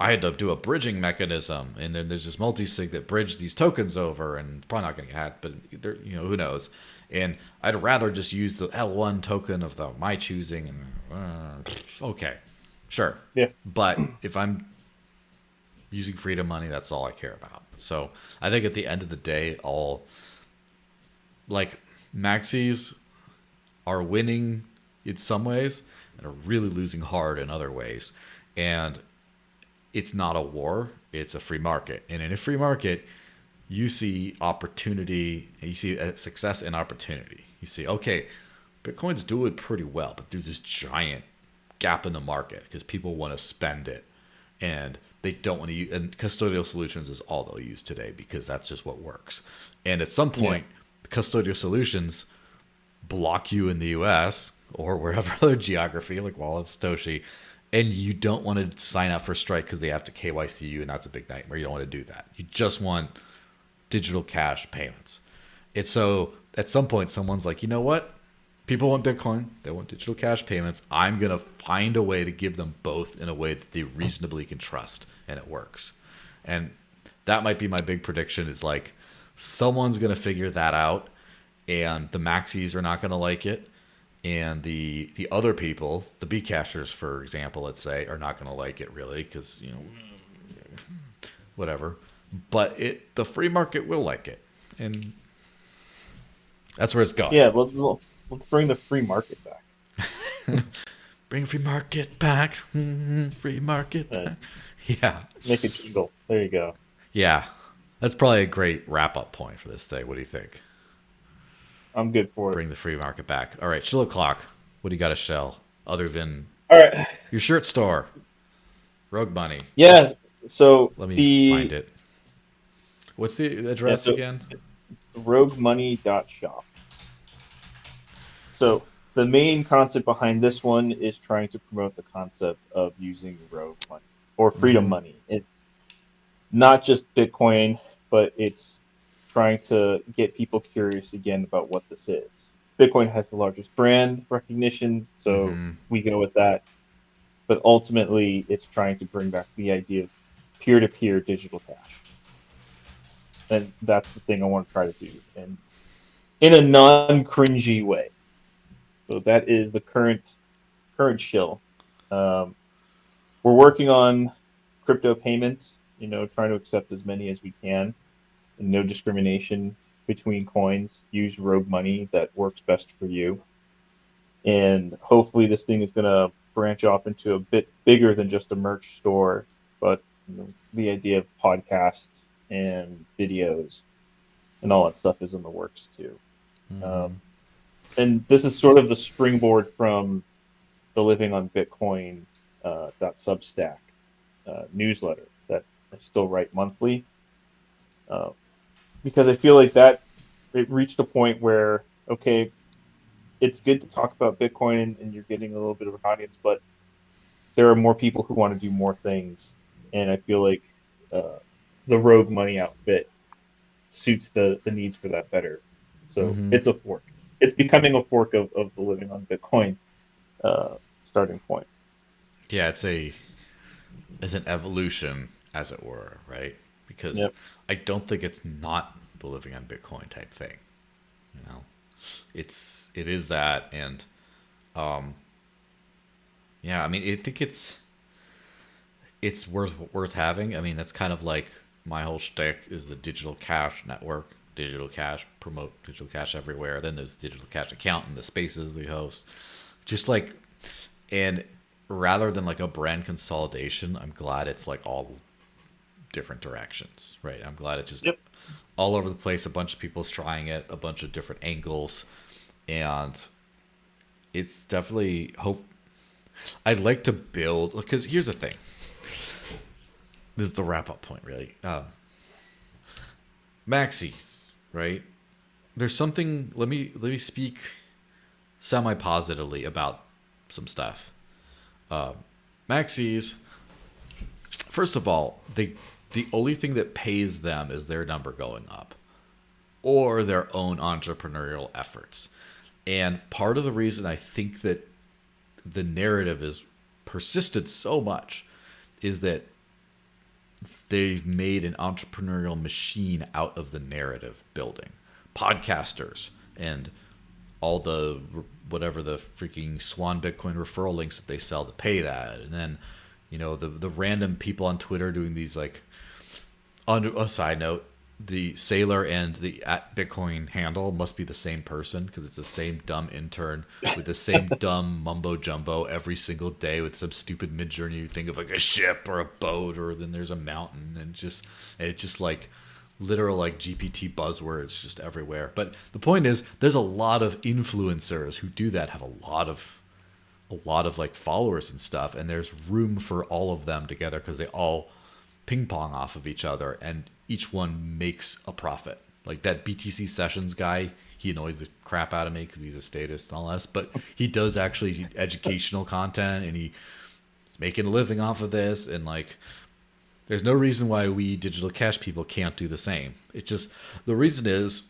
I had to do a bridging mechanism, and then there's this multi-sig that bridged these tokens over, and probably not going to get hacked, but who knows? And I'd rather just use the L1 token of my choosing, and okay, sure. Yeah. But if I'm using freedom money, that's all I care about. So I think at the end of the day, all like maxis are winning in some ways and are really losing hard in other ways. And it's not a war, it's a free market. And in a free market, you see opportunity, you see success and opportunity. You see, okay, Bitcoin's doing pretty well, but there's this giant gap in the market because people want to spend it and they don't want to use, and custodial solutions is all they'll use today because that's just what works. And at some point, custodial solutions block you in the US or wherever other geography, like Wallet of Satoshi, and you don't want to sign up for Strike because they have to KYC you, and that's a big nightmare. You don't want to do that. You just want digital cash payments. And so at some point, someone's like, you know what? People want Bitcoin. They want digital cash payments. I'm going to find a way to give them both in a way that they reasonably can trust, and it works. And that might be my big prediction is like someone's going to figure that out, and the maxis are not going to like it. And the other people, the Bcashers, for example, let's say, are not going to like it really because, whatever. But the free market will like it. And that's where it's going. Yeah. Let's bring the free market back. Bring free market back. Free market back. Yeah. Make a jingle. There you go. Yeah. That's probably a great wrap-up point for this thing. What do you think? I'm good for it. Bring the free market back. All right, shill-o'clock. What do you got to shell other than All right. your shirt store? Rogue money. Yes. So Let me find it. What's the address again? roguemoney.shop. So the main concept behind this one is trying to promote the concept of using rogue money or freedom money. It's not just Bitcoin, but it's trying to get people curious again about what this is. Bitcoin has the largest brand recognition, so we go with that. But ultimately, it's trying to bring back the idea of peer-to-peer digital cash. And that's the thing I want to try to do, and in a non-cringy way. So that is the current shill. We're working on crypto payments, trying to accept as many as we can. And no discrimination between coins. Use rogue money that works best for you. And hopefully this thing is going to branch off into a bit bigger than just a merch store, but the idea of podcasts and videos and all that stuff is in the works too. And this is sort of the springboard from the Living on Bitcoin .substack newsletter that I still write monthly, uh, because I feel like that it reached a point where, okay, it's good to talk about Bitcoin and you're getting a little bit of an audience, but there are more people who want to do more things, and I feel like uh, the Rogue Money outfit suits the needs for that better. So Mm-hmm. it's a fork. It's becoming a fork of the living on Bitcoin uh, starting point. Yeah, it's an evolution, as it were, right? Because Yep. I don't think it's not the living on Bitcoin type thing. You know, it is that, and um, yeah, I mean, I think it's worth having. I mean, that's kind of like my whole shtick is the digital cash network, digital cash, promote digital cash everywhere. Then there's digital cash account and the spaces they host, just like, and rather than like a brand consolidation, I'm glad it's like all different directions, right? I'm glad it's just Yep. all over the place. A bunch of people's trying it, a bunch of different angles, and it's definitely hope. I'd like to build because here's the thing. This is the wrap up point, really. Maxis, right? There's something. Let me speak semi positively about some stuff. Maxis. First of all, the only thing that pays them is their number going up, or their own entrepreneurial efforts. And part of the reason I think that the narrative is persisted so much is that they've made an entrepreneurial machine out of the narrative building. Podcasters and all the whatever the freaking Swan Bitcoin referral links that they sell to pay that, and then the random people on Twitter doing these like. On a side note, the Sailor and the at Bitcoin handle must be the same person because it's the same dumb intern with the same dumb mumbo jumbo every single day with some stupid mid journey. You think of like a ship or a boat, or then there's a mountain, and it's just like literal like GPT buzzwords just everywhere. But the point is, there's a lot of influencers who do that, have a lot of like followers and stuff, and there's room for all of them together because they all ping pong off of each other, and each one makes a profit. Like that BTC Sessions guy, he annoys the crap out of me because he's a statist and all this, but he does actually educational content, and he's making a living off of this. And like, there's no reason why we digital cash people can't do the same. It's just the reason is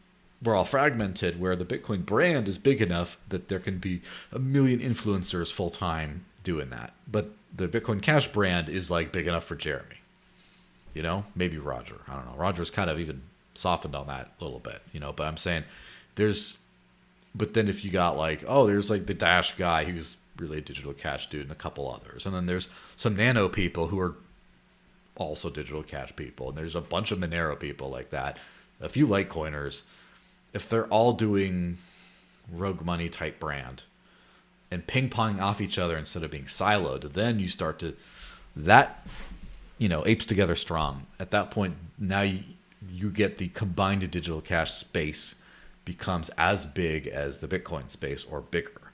we're all fragmented, where the Bitcoin brand is big enough that there can be a million influencers full time doing that, but the Bitcoin Cash brand is like big enough for Jeremy. Maybe Roger. I don't know. Roger's kind of even softened on that a little bit, but I'm saying but then if you got like, oh, there's like the Dash guy who's really a digital cash dude and a couple others. And then there's some nano people who are also digital cash people. And there's a bunch of Monero people like that. A few Litecoiners, if they're all doing Rogue Money type brand and ping ponging off each other instead of being siloed, then you start to, that apes together strong. At that point, now you get the combined digital cash space becomes as big as the Bitcoin space or bigger.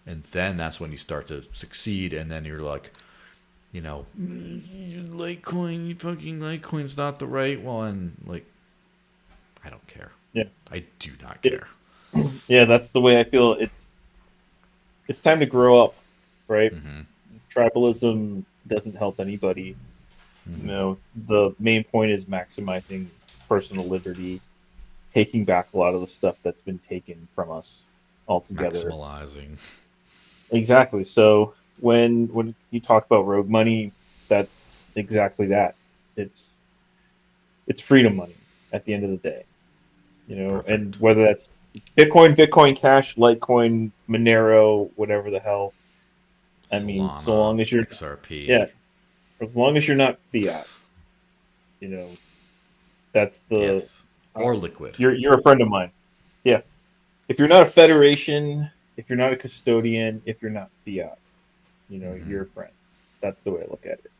And then that's when you start to succeed. And then you're like, Litecoin, fucking Litecoin's not the right one. Like, I don't care. Yeah. I do not care. Yeah, that's the way I feel. It's time to grow up, right? Mm-hmm. Tribalism doesn't help anybody. Mm-hmm. The main point is maximizing personal liberty, taking back a lot of the stuff that's been taken from us altogether. Maximalizing. Exactly. So when you talk about rogue money, that's exactly that. It's freedom money at the end of the day. And Perfect. whether that's Bitcoin, Bitcoin Cash, Litecoin, Monero, whatever the hell. I mean, so Solana, long as you're XRP. yeah, as long as you're not fiat, you know, that's the Yes. Or liquid. you're a friend of mine. Yeah. If you're not a federation, if you're not a custodian, if you're not fiat, Mm-hmm. you're a friend. That's the way I look at it.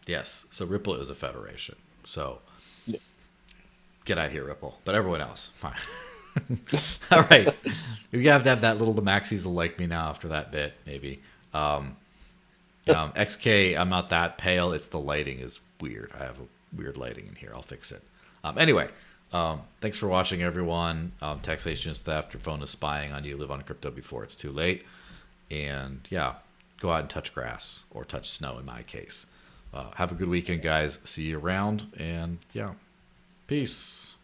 Yes. So Ripple is a federation. So Yeah. get out of here, Ripple. But everyone else, fine. All right. We have to have that little, the maxis will like me now after that bit, maybe. Um, XK, I'm not that pale. It's the lighting is weird. I have a weird lighting in here. I'll fix it. Anyway, thanks for watching, everyone. Taxation is theft. Your phone is spying on you. Live on crypto before it's too late. And yeah, go out and touch grass or touch snow in my case. Have a good weekend, guys. See you around. And yeah, peace.